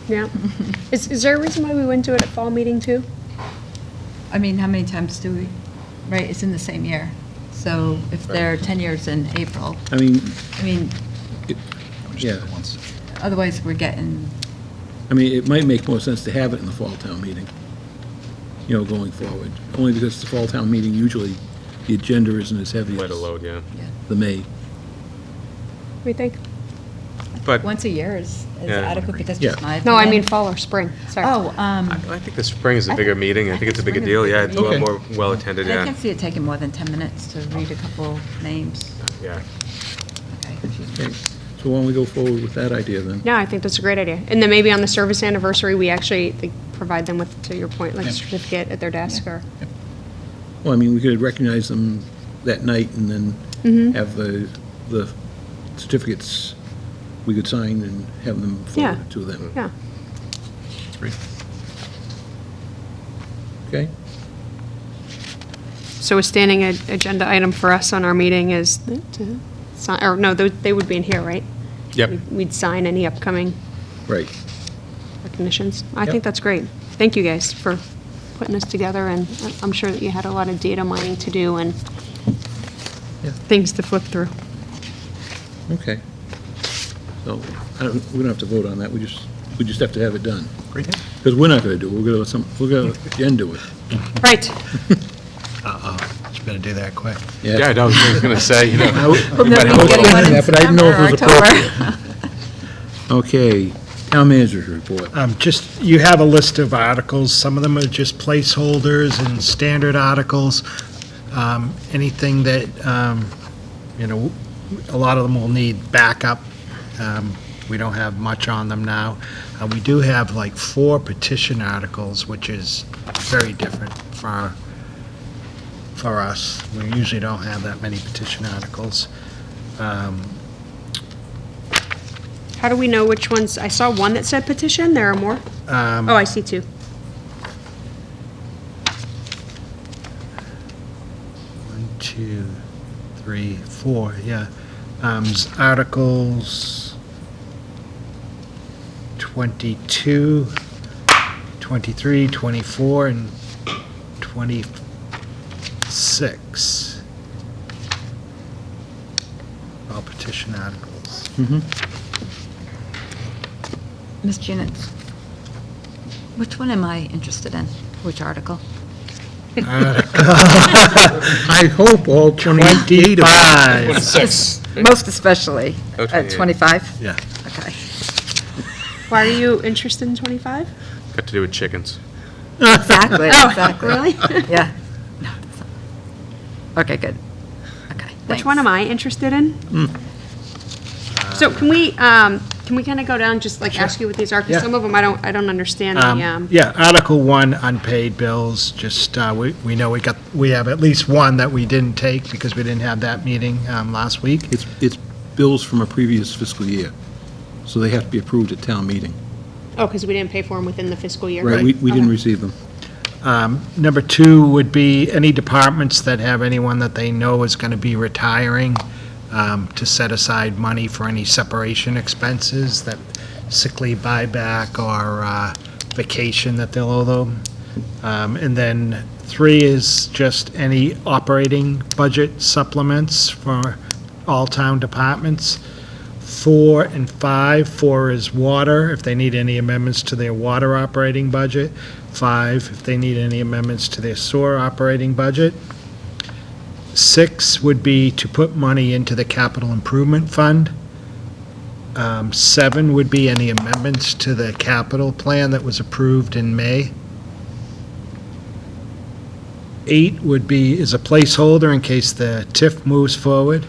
yeah. Is there a reason why we wouldn't do it at fall meeting too?
I mean, how many times do we, right, it's in the same year. So if they're 10 years in April,
I mean,
I mean,
it-
We just
yeah,
did it once.
otherwise we're getting,
I mean, it might make more sense to have it in the fall town meeting, you know, going forward. Only because the fall town meeting, usually, the agenda isn't as heavy
Let
as
alone, yeah.
the May.
What do you think?
But
once a year is
Yeah.
adequate, but that's
Yeah.
just my
No, I
opinion.
mean fall or spring, sorry.
Oh,
I think the spring is a bigger meeting. I think it's a bigger
spring is
deal,
a
yeah.
bigger
It's a lot
meeting.
more well-attended,
I
yeah.
can't see it taking more than 10 minutes to read a couple names.
Yeah.
Okay.
Okay, so why don't we go forward with that idea then?
No, I think that's a great idea. And then maybe on the service anniversary, we actually like, provide them with, to your point, like a certificate at their desk, or,
Well, I mean, we could recognize them that night and then have the certificates we could sign and have them
Yeah.
forwarded to them.
yeah.
That's great.
Okay?
So a standing agenda item for us on our meeting is to sign, or no, they would be in here, right?
Yep.
We'd sign any upcoming
Right.
definitions. I
Yep.
think that's great. Thank you guys for putting this together, and I'm sure that you had a lot of data mining to do and
Yeah.
things to flip through.
Okay. So, we don't have to vote on that, we just have to have it done.
Great.
Because we're not gonna do it, we're gonna let Jen do it.
Right.
Just better do that quick.
Yeah, I was going to say, you know.
Well, no,
I
we're
was
getting one
thinking
in
that, but I didn't know if it was
September or
appropriate. Okay, town manager's report.
Just, you have a list of articles. Some of them are just placeholders and standard articles. Anything that, you know, a lot of them will need backup. We don't have much on them now. We do have like 4 petition articles, which is very different for us. We usually don't have that many petition articles.
How do we know which ones? I saw one that said petition. There are more. Oh, I see 2.
1, 2, 3, 4, yeah. Articles 22, 23, 24, and 26. All petition articles.
Ms. Junits, which one am I interested in? Which article?
I hope all 28 of them.
25.
Most especially
Oh,
at
28.
25?
Yeah.
Okay.
Why are you interested in 25?
Got to do with chickens.
Exactly, exactly.
Really?
Yeah. No, that's not- Okay, good. Okay,
Which one am I interested in? So can we kind of go down, just like ask you what these are? Because
Yeah.
some of them I don't understand the,
Yeah, Article 1, unpaid bills, just, we know we have at least one that we didn't take because we didn't have that meeting last week.
It's bills from a previous fiscal year, so they have to be approved at town meeting.
oh, because we didn't pay for them within the fiscal year.
Right, we didn't
Okay.
receive them.
Number 2 would be any departments that have anyone that they know is going to be retiring, to set aside money for any separation expenses, that sick leave buyback or vacation that they'll owe them. And then 3 is just any operating budget supplements for all town departments. 4 and 5, 4 is water, if they need any amendments to their water operating budget. 5, if they need any amendments to their sewer operating budget. 6 would be to put money into the capital improvement fund. 7 would be any amendments to the capital plan that was approved in May. 8 would be, is a placeholder in case the TIF moves forward.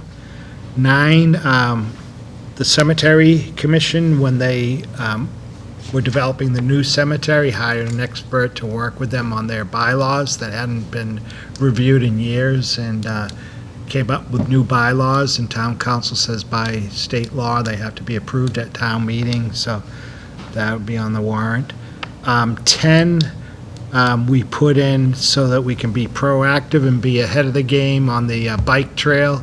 9, the cemetery commission, when they were developing the new cemetery, hired an expert to work with them on their bylaws that hadn't been reviewed in years, and came up with new bylaws, and town council says by state law, they have to be approved at town meeting, so that would be on the warrant. 10, we put in so that we can be proactive and be ahead of the game on the bike trail.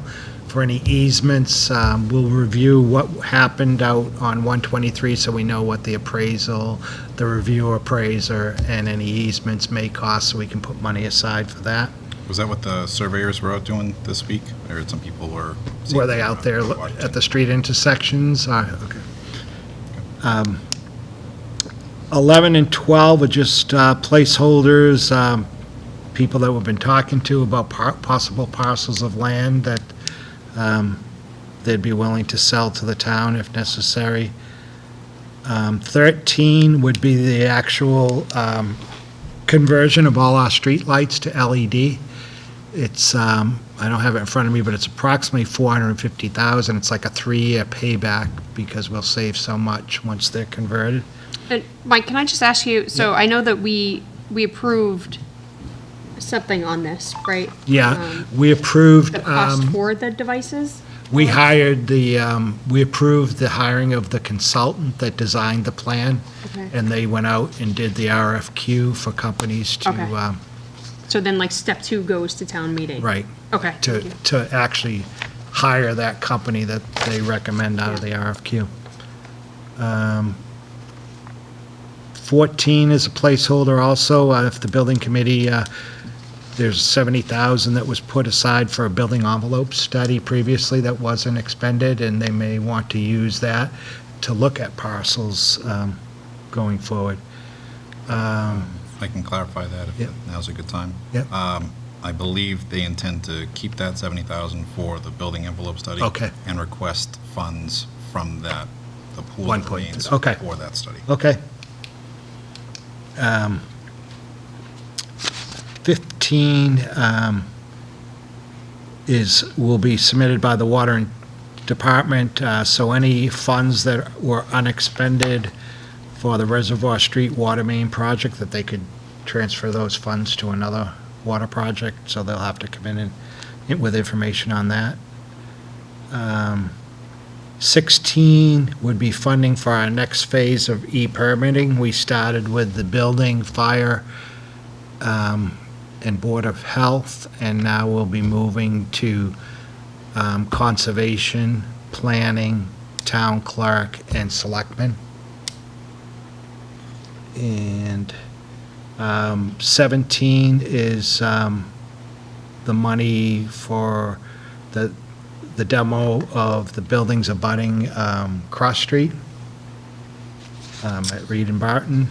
For any easements, we'll review what happened out on 123, so we know what the appraisal, the review appraiser, and any easements may cost, so we can put money aside for that.
Was that what the surveyors were out doing this week? I heard some people were.
Were they out there at the street intersections? Okay. 11 and 12 are just placeholders, people that we've been talking to about possible parcels of land that they'd be willing to sell to the town if necessary. 13 would be the actual conversion of all our streetlights to LED. It's, I don't have it in front of me, but it's approximately $450,000. It's like a 3-year payback because we'll save so much once they're converted.
And Mike, can I just ask you, so I know that we approved something on this, right?
Yeah, we approved,
The cost for the devices?
we hired the, we approved the hiring of the consultant that designed the plan,
Okay.
and they went out and did the RFQ for companies to,
Okay. So then like step 2 goes to town meeting?
right,
Okay.
to,
thank you.
to actually hire that company that they recommend out of the RFQ. 14 is a placeholder also. If the building committee, there's 70,000 that was put aside for a building envelope study previously that wasn't expended, and they may want to use that to look at parcels going forward.
I can clarify that
Yep.
if now's a good time.
Yep.
I believe they intend to keep that 70,000 for the building envelope study.
Okay.
And request funds from that, the pool
One
that
point,
remains
okay.
for that study.
Okay. 15 will be submitted by the Water Department, so any funds that were unexpended for the Reservoir Street Water Main project, that they could transfer those funds to another water project, so they'll have to come in with information on that. 16 would be funding for our next phase of e-permitting. We started with the building, fire, and Board of Health, and now we'll be moving to conservation, planning, town clerk, and selectmen. And 17 is the money for the demo of the buildings abutting Cross Street at Reed and Barton.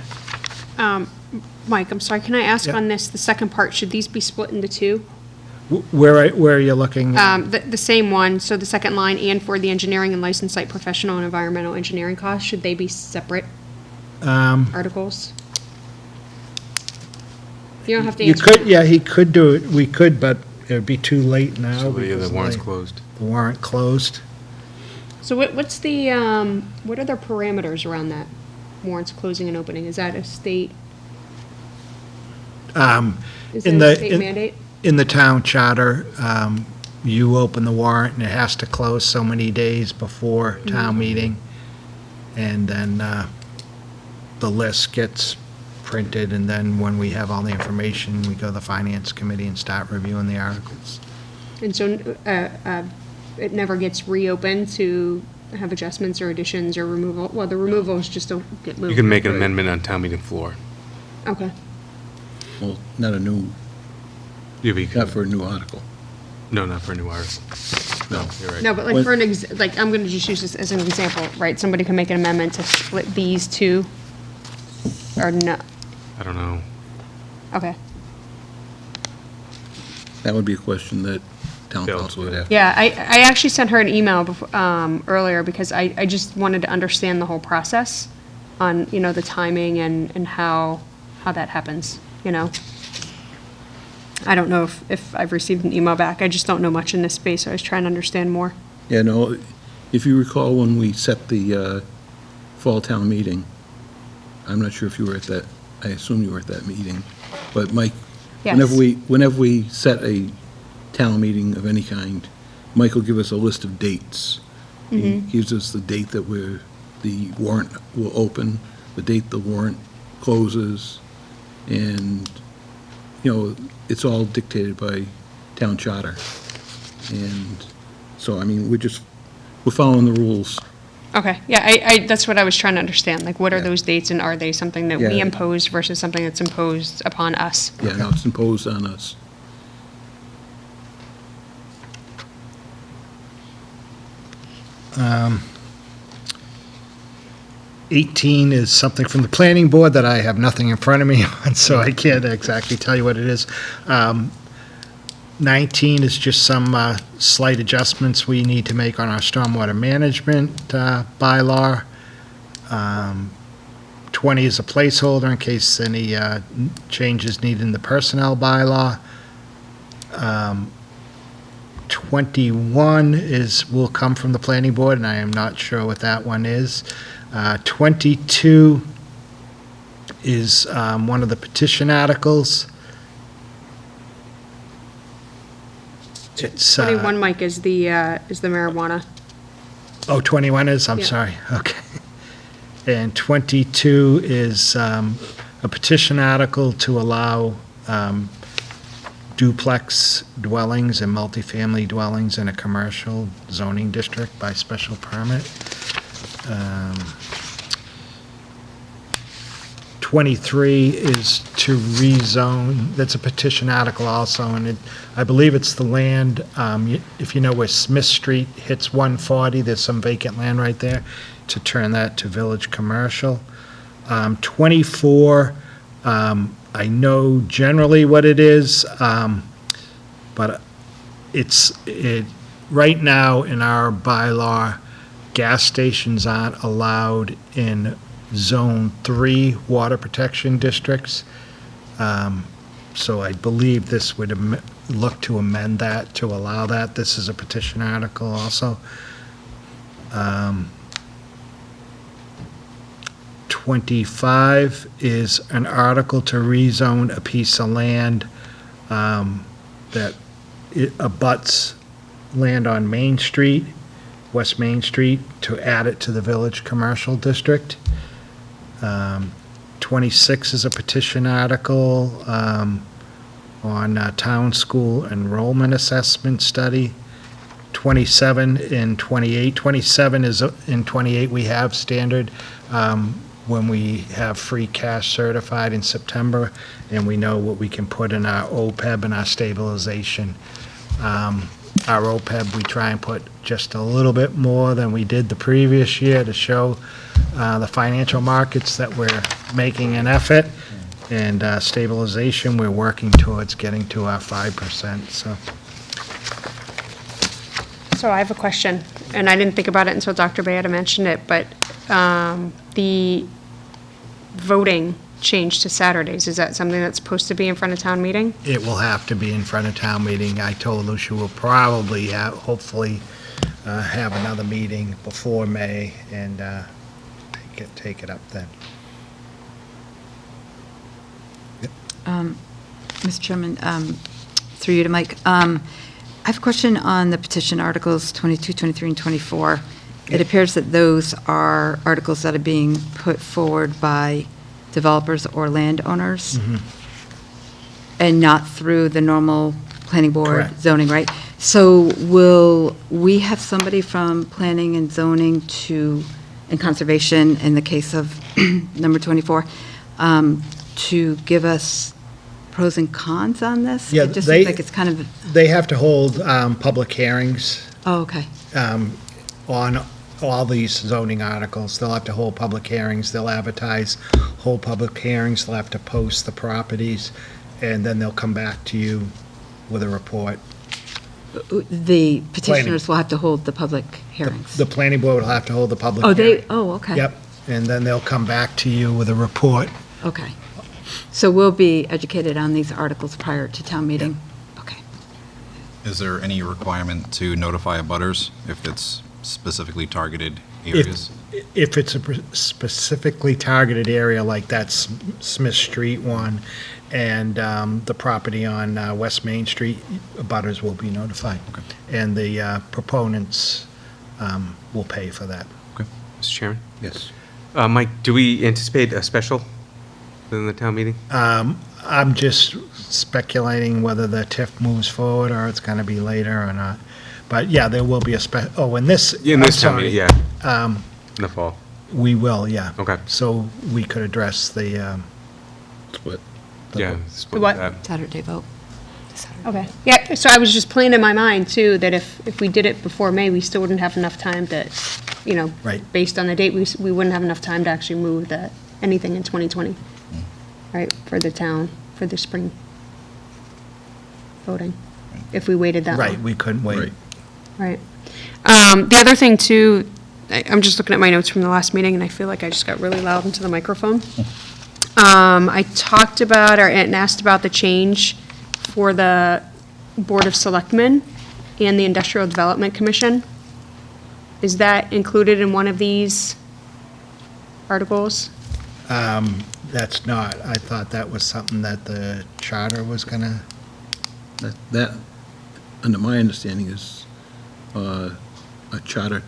Mike, I'm sorry, can I ask
Yeah.
on this, the second part, should these be split into two?
Where are you looking?
The same one, so the second line, and for the engineering and licensed site professional and environmental engineering costs, should they be separate articles? You don't have to
You
answer.
could, yeah, he could do it, we could, but it would be too late now.
So, yeah,
because
the warrant's
the
closed.
warrant closed.
So what's the, what are the parameters around that warrants closing and opening? Is that a state, is
In
that a
the-
state mandate?
In the town charter, you open the warrant and it has to close so many days before town meeting. And then the list gets printed, and then when we have all the information, we go to the finance committee and start reviewing the articles.
And so it never gets reopened to have adjustments or additions or removal? Well, the removals just don't get moved.
You can make an amendment on town meeting floor.
Okay.
Well, not a new,
Yeah, but you can-
not for a new article.
No, not for a new article. No, you're right.
No, but like
When-
for like, I'm gonna just use this as an example, right? Somebody can make an amendment to split these two, or no?
I don't know.
Okay.
That would be a question that town
Bill,
council would
yeah.
have.
Yeah, I actually sent her an email earlier because I just wanted to understand the whole process on, you know, the timing and how that happens, you know? I don't know if I've received an email back. I just don't know much in this space, so I was trying to understand more.
Yeah, no, if you recall when we set the fall town meeting, I'm not sure if you were at that, I assume you were at that meeting, but Mike,
Yes.
whenever we set a town meeting of any kind, Mike will give us a list of dates. He gives us the date that the warrant will open, the date the warrant closes, and, you know, it's all dictated by town charter. And so, I mean, we're following the rules.
Okay, yeah, that's what I was trying to understand, like, what are
Yeah.
those dates, and are they something that we
Yeah.
impose versus something that's imposed upon us?
Yeah, no, it's imposed on us.
Um, 18 is something from the planning board that I have nothing in front of me on, so I can't exactly tell you what it is. 19 is just some slight adjustments we need to make on our stormwater management bylaw. 20 is a placeholder in case any changes needed in the personnel bylaw. 21 will come from the planning board, and I am not sure what that one is. 22 is one of the petition articles. It's,
21, Mike, is the marijuana.
Oh, 21 is, I'm
Yeah.
sorry, okay. And 22 is a petition article to allow duplex dwellings and multifamily dwellings in a commercial zoning district by special permit. 23 is to rezone, that's a petition article also, and I believe it's the land, if you know where Smith Street hits 140, there's some vacant land right there, to turn that to village commercial. 24, I know generally what it is, but right now in our bylaw, gas stations aren't allowed in Zone 3 water protection districts. So I believe this would look to amend that to allow that. This is a petition article also. 25 is an article to rezone a piece of land that it abuts land on Main Street, West Main Street, to add it to the village commercial district. 26 is a petition article on town school enrollment assessment study. 27 and 28. 27 is, in 28, we have standard when we have free cash certified in September, and we know what we can put in our OPEB and our stabilization. Our OPEB, we try and put just a little bit more than we did the previous year to show the financial markets that we're making an effort, and stabilization, we're working towards getting to our 5%, so.
So I have a question, and I didn't think about it until Dr. Bayetta mentioned it, but the voting changed to Saturdays, is that something that's supposed to be in front of town meeting?
It will have to be in front of town meeting. I told Lucia we'll probably hopefully have another meeting before May and take it up then.
Mr. Chairman, through you to Mike, I have a question on the petition articles 22, 23, and 24. It appears that those are articles that are being put forward by developers or landowners, and not through the normal planning board
Correct.
zoning, right? So will we have somebody from planning and zoning and conservation, in the case of number 24, to give us pros and cons on this?
Yeah,
It just seems like it's kind of,
They have to hold public hearings
oh, okay.
on all these zoning articles. They'll have to hold public hearings, they'll advertise, hold public hearings, they'll have to post the properties, and then they'll come back to you with a report.
The petitioners will have to hold the public hearings.
The planning board will have to hold the public
Oh,
hearing.
okay.
Yep, and then they'll come back to you with a report.
Okay. So we'll be educated on these articles prior to town meeting? Okay.
Is there any requirement to notify abutters if it's specifically targeted areas?
If it's a specifically targeted area like that Smith Street one and the property on West Main Street, abutters will be notified.
Okay.
And the proponents will pay for that.
Okay.
Mr. Chairman?
Yes.
Mike, do we anticipate a special within the town meeting?
I'm just speculating whether the TIF moves forward or it's going to be later or not. But yeah, there will be a in this,
In
I'm
this town
sorry,
meeting, yeah. In the fall.
we will, yeah.
Okay.
So we could address the,
Split.
Yeah. split
what?
that.
Saturday vote.
Okay, yeah, so I was just playing in my mind, too, that if we did it before May, we still wouldn't have enough time to,
Right.
based on the date, we wouldn't have enough time to actually move anything in 2020, right, for the town, for the spring voting, if we waited that long.
right, we couldn't wait.
Right.
Right. The other thing, too, I'm just looking at my notes from the last meeting, and I feel like I just got really loud into the microphone. I talked about, and asked about the change for the Board of Selectmen and the Industrial Development Commission. Is that included in one of these articles?
That's not. I thought that was something that the charter was going to,
That, under my understanding, is a charter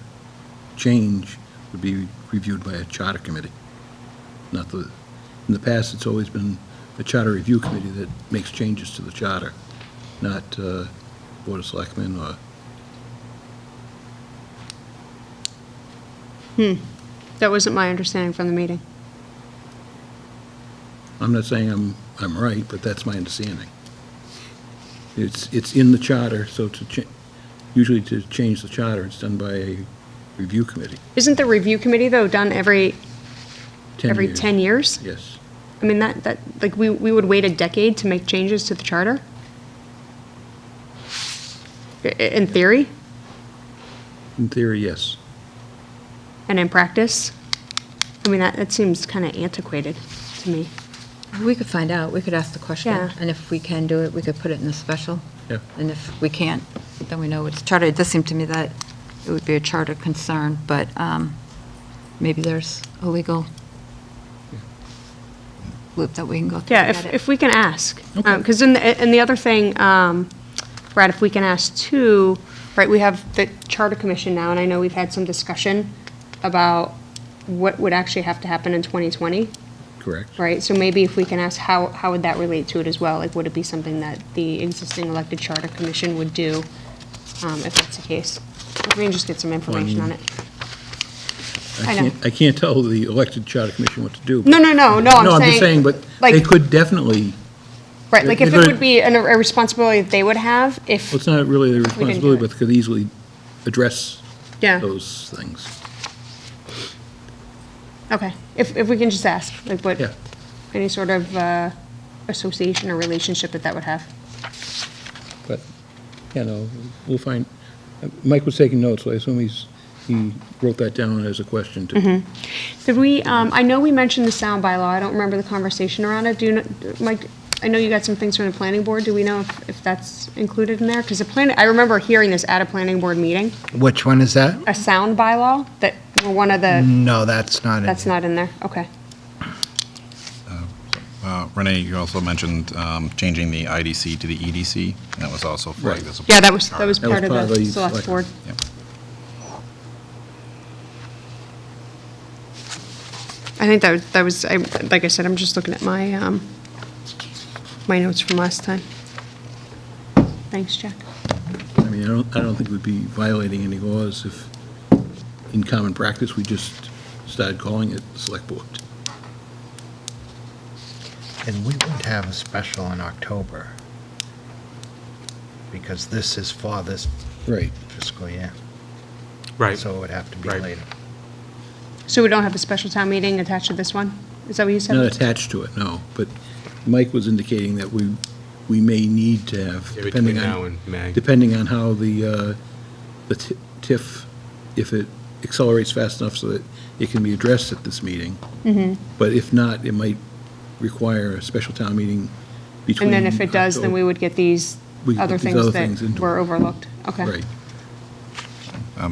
change would be reviewed by a charter committee. Not the, in the past, it's always been a charter review committee that makes changes to the charter, not Board of Selectmen or...
That wasn't my understanding from the meeting.
I'm not saying I'm right, but that's my understanding. It's in the charter, so usually to change the charter, it's done by a review committee.
Isn't the review committee, though, done every
10
10 years?
Yes.
I mean, like, we would wait a decade to make changes to the charter? In theory
In theory, yes.
and in practice? I mean, that seems kind of antiquated to me.
We could find out, we could ask the question.
Yeah.
And if we can do it, we could put it in the special.
Yeah.
And if we can't, then we know it's charter. It does seem to me that it would be a charter concern, but maybe there's a legal loop that we can go through.
Yeah,
to get it.
if we can ask.
Okay.
Because and the other thing, Brad, if we can ask too, right, we have the Charter Commission now, and I know we've had some discussion about what would actually have to happen in 2020,
Correct.
right? So maybe if we can ask, how would that relate to it as well? Like, would it be something that the existing elected Charter Commission would do, if that's the case? If we can just get some information on it. I know.
I can't tell the elected charter commission what to do. but-
No, I'm
No, I'm just saying,
saying,
but
like-
they could definitely,
right, like, if
they're
it
gonna-
would be a responsibility that they would have, if,
well, it's not really their
do
responsibility,
it.
but they could easily address
yeah,
those things.
okay. If we can just ask, like, what,
Yeah.
any sort of association or relationship that would have.
But, we'll find, Mike was taking notes, so I assume he wrote that down as a question too.
Did we, I know we mentioned the sound bylaw, I don't remember the conversation around it, do you know, Mike, I know you got some things from the planning board, do we know if that's included in there? Because I remember hearing this at a planning board meeting,
Which one is that?
a sound bylaw, that were one of the,
No, that's not it.
that's not in there, okay.
Renee, you also mentioned changing the IDC to the EDC, and that was also flagged as a...
Yeah, that was
That was
part of
part of
the
the
select
select-
board.
Yep.
I think that was, like I said, I'm just looking at my, my notes from last time. Thanks, Jack.
I mean, I don't think we'd be violating any laws if, in common practice, we just started calling it the select board.
And we would have a special in October, because this is for this
Right.
fiscal year.
Right.
So it would have to be
Right.
later.
So we don't have a special town meeting attached to this one? Is that what you said?
Not attached to it, no, but Mike was indicating that we may need to have,
Yeah,
depending
between
on...
now and May.
Depending on how the TIF, if it accelerates fast enough so that it can be addressed at this meeting. But if not, it might require a special town meeting between...
And then if it does, then we would get these
We could
other
put these
things
other things
that
into
were
it.
overlooked? Okay.
Right.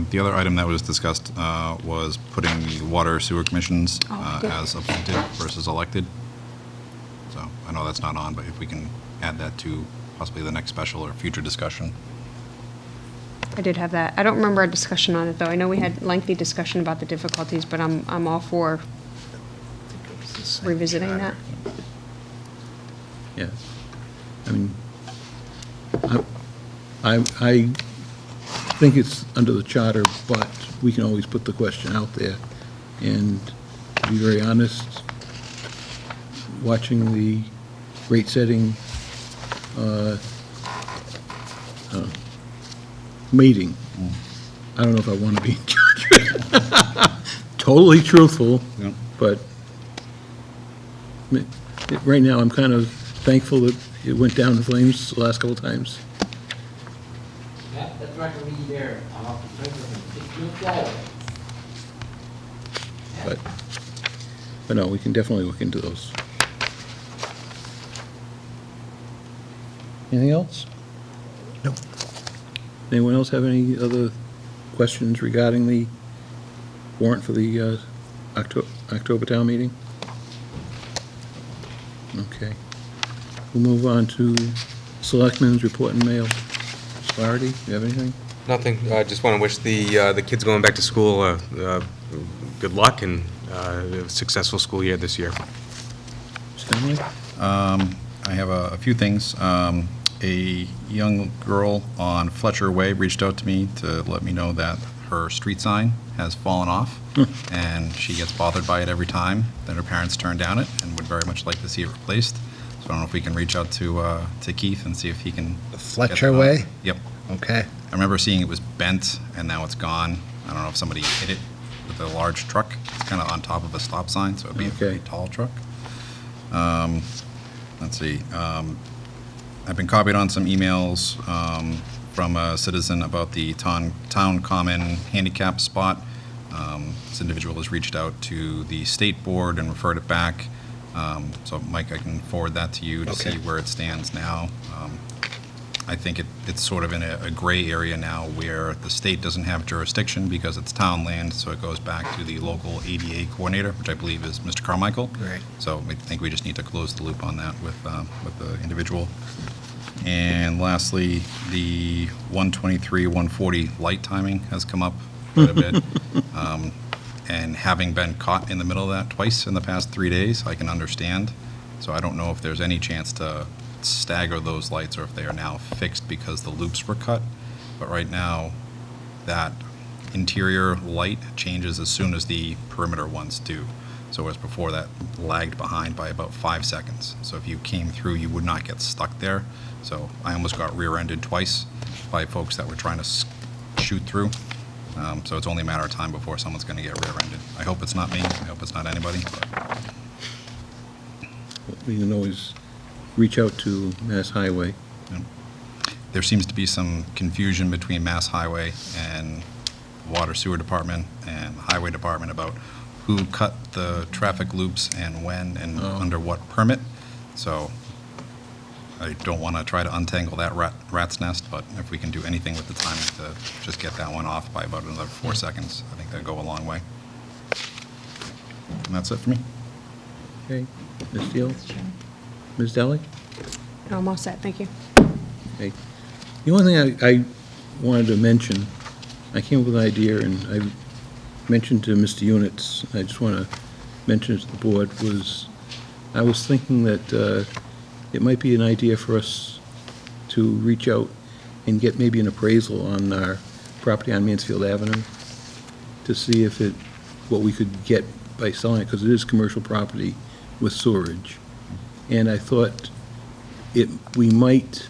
The other item that was discussed was putting the water sewer commissions
Oh, good.
as appointed versus elected. So I know that's not on, but if we can add that to possibly the next special or future discussion.
I did have that. I don't remember a discussion on it, though. I know we had lengthy discussion about the difficulties, but I'm all for revisiting that.
Yeah. I mean, I think it's under the charter, but we can always put the question out there. And to be very honest, watching the rate-setting meeting, I don't know if I want to be in charge. Totally truthful,
Yeah.
but right now, I'm kind of thankful that it went down in flames the last couple of times.
Yeah, that's not gonna be there. I'm off the paper and 6 years forward.
But no, we can definitely look into those. Anything else?
Nope.
Anyone else have any other questions regarding the warrant for the October town meeting? Okay. We'll move on to Selectmen's report and mail. Flaherty, you have anything?
Nothing. I just want to wish the kids going back to school good luck and a successful school year this year.
Stanley?
I have a few things. A young girl on Fletcher Way reached out to me to let me know that her street sign has fallen off, and she gets bothered by it every time that her parents turn down it, and would very much like to see it replaced. So I don't know if we can reach out to Keith and see if he can.
Fletcher
get that on.
Way?
Yep.
Okay.
I remember seeing it was bent, and now it's gone. I don't know if somebody hit it with a large truck. It's kind of on top of a stop sign, so it'd be a very tall truck. Let's see. I've been copied on some emails from a citizen about the town common handicap spot. This individual has reached out to the state board and referred it back. So Mike, I can forward that to you to see where it stands now. I think it's sort of in a gray area now where the state doesn't have jurisdiction because it's town land, so it goes back to the local ADA coordinator, which I believe is Mr. Carmichael.
Right.
So I think we just need to close the loop on that with the individual. And lastly, the 123, 140 light timing has come up quite a bit. And having been caught in the middle of that twice in the past 3 days, I can understand. So I don't know if there's any chance to stagger those lights or if they are now fixed because the loops were cut. But right now, that interior light changes as soon as the perimeter ones do. So whereas before that lagged behind by about 5 seconds. So if you came through, you would not get stuck there. So I almost got rear-ended twice by folks that were trying to shoot through. So it's only a matter of time before someone's going to get rear-ended. I hope it's not me. I hope it's not anybody. But
We can always reach out to Mass Highway.
there seems to be some confusion between Mass Highway and Water Sewer Department and Highway Department about who cut the traffic loops and when and under what permit. So I don't want to try to untangle that rat's nest, but if we can do anything with the timing to just get that one off by about another 4 seconds, I think that'd go a long way. And that's it for me.
Okay. Ms. Steele? Ms. Deli?
No, I'm all set, thank you.
Okay. The only thing I wanted to mention, I came up with an idea, and I mentioned to Mr. Units, I just want to mention it to the board, was I was thinking that it might be an idea for us to reach out and get maybe an appraisal on our property on Mansfield Avenue to see if what we could get by selling it, because it is commercial property with sewerage. And I thought we might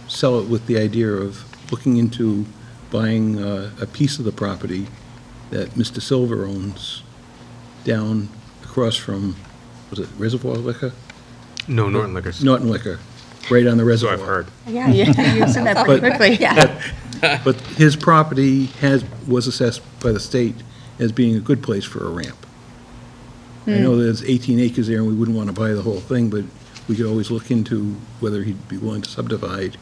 sell it with the idea of looking into buying a piece of the property that Mr. Silver owns down across from, was it Reservoir Liquor?
No, Norton Liquors.
Norton Liquor, right on the
So
reservoir.
I've heard.
Yeah, you said that pretty
But-
quickly.
Yeah.
But his property was assessed by the state as being a good place for a ramp. I know there's 18 acres there, and we wouldn't want to buy the whole thing, but we could always look into whether he'd be willing to subdivide.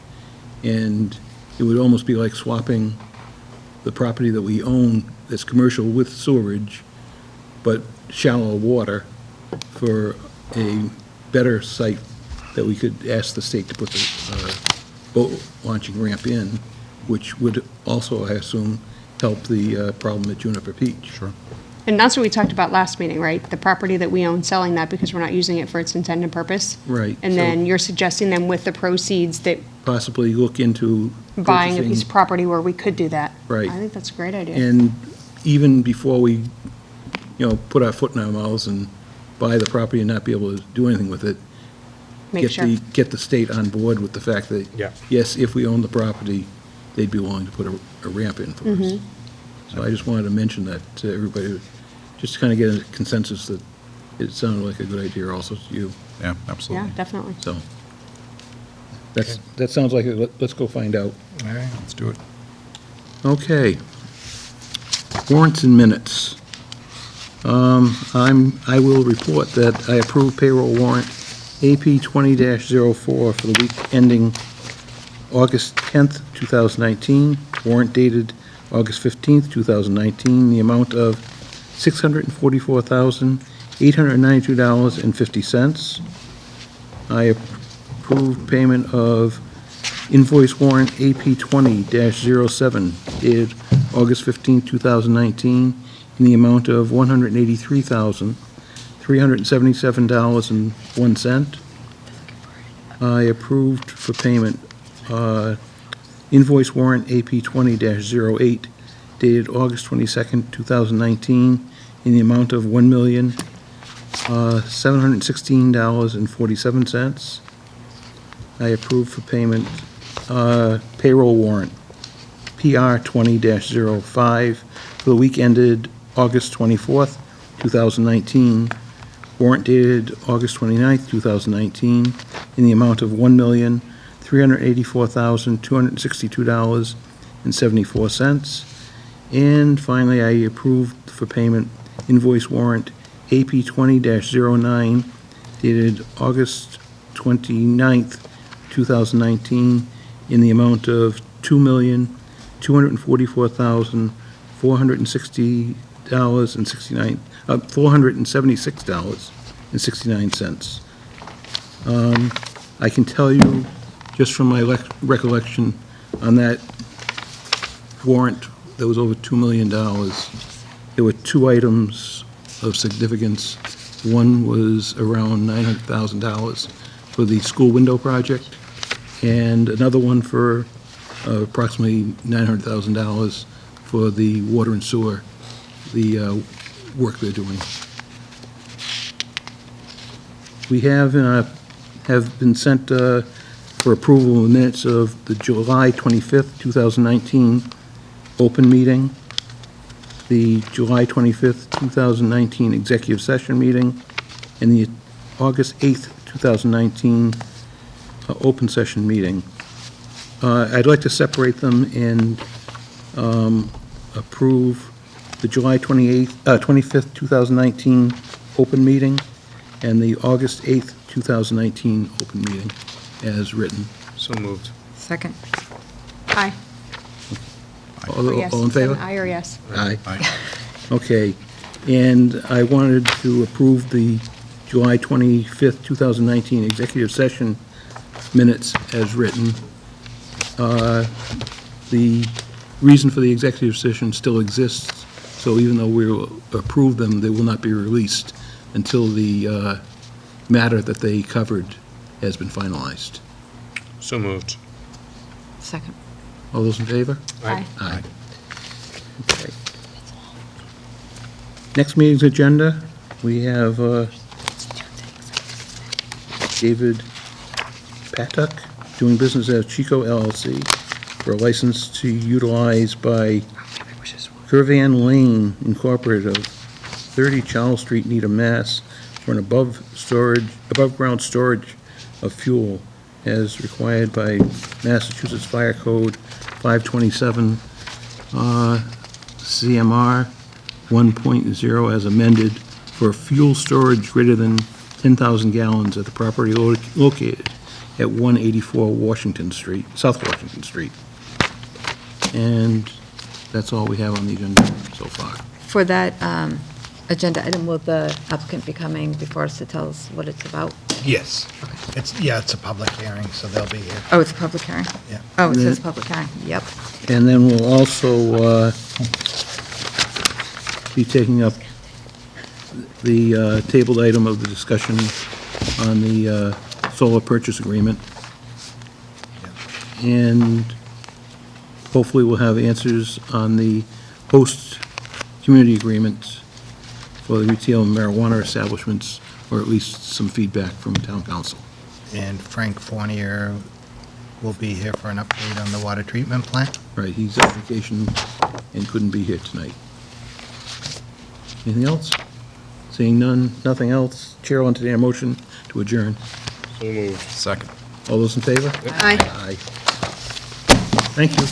And it would almost be like swapping the property that we own that's commercial with sewerage, but shallow water, for a better site that we could ask the state to put the boat launching ramp in, which would also, I assume, help the problem at Juniper Beach.
Sure.
And that's what we talked about last meeting, right? The property that we own, selling that because we're not using it for its intended purpose.
Right.
And
so
then you're suggesting then with the proceeds that
possibly look into
buying a piece
purchasing-
of property where we could do that.
Right.
I think that's a great idea.
And even before we, put our foot in our mouths and buy the property and not be able to do anything with it,
Make sure.
get the state on board with the fact that,
Yeah.
yes, if we own the property, they'd be willing to put a ramp in for us. So I just wanted to mention that to everybody, just to kind of get a consensus that it sounded like a good idea also to you.
Yeah,
Yeah,
absolutely.
definitely.
So that sounds like it. Let's go find out.
All right.
Let's do it.
Okay. Warrants and minutes. I will report that I approve payroll warrant AP 20-04 for the week ending August 10th, 2019. Warrant dated August 15th, 2019, the amount of $644,892.50. I approve payment of invoice warrant AP 20-07 dated August 15th, 2019, in the amount of $183,377.01. I approved for payment invoice warrant AP 20-08 dated August 22nd, 2019, in the amount of $1,716.47. I approve for payment payroll warrant PR 20-05 for the week ended August 24th, 2019. Warrant dated August 29th, 2019, in the amount of $1,384,262.74. And finally, I approve for payment invoice warrant AP 20-09 dated August 29th, 2019, in the amount of $476.69. I can tell you, just from my recollection, on that warrant that was over $2 million, there were two items of significance. One was around $900,000 for the school window project, and another one for approximately $900,000 for the water and sewer, the work they're doing. We have been sent for approval in minutes of the July 25th, 2019 open meeting, the July 25th, 2019 executive session meeting, and the August 8th, 2019 open session meeting. I'd like to separate them and approve the July 25th, 2019 open meeting and the August 8th, 2019 open meeting as written.
So moved.
Second.
Aye.
All
Or yes.
in favor?
Aye or yes.
Aye.
Aye.
Okay, and I wanted to approve the July 25th, 2019 executive session minutes as written. The reason for the executive session still exists, so even though we will approve them, they will not be released until the matter that they covered has been finalized.
So moved.
Second.
All those in favor?
Aye.
Aye. Okay. Next meeting's agenda, we have David Patuk doing business as Chico LLC for a license to utilize by Curvan Lane Incorporated of 30 Charles Street, Needham, Mass. for an above-ground storage of fuel as required by Massachusetts Fire Code 527 CMR 1.0 as amended for fuel storage greater than 10,000 gallons at the property located at 184 Washington Street, South Washington Street. And that's all we have on the agenda so far.
For that agenda item, will the applicant be coming before us to tell us what it's about?
Yes. It's a public hearing, so they'll be here.
Oh, it's a public hearing?
Yeah.
Oh, it says public hearing, yep.
And then we'll also be taking up the tabled item of the discussion on the solar purchase agreement. And hopefully we'll have answers on the host community agreements for the retail marijuana establishments, or at least some feedback from town council.
And Frank Fournier will be here for an update on the water treatment plant.
Right, he's on vacation and couldn't be here tonight. Anything else? Seeing nothing else, Chair will entertain a motion to adjourn.
So moved.
Second.
All those in favor?
Aye.
Aye. Thank you.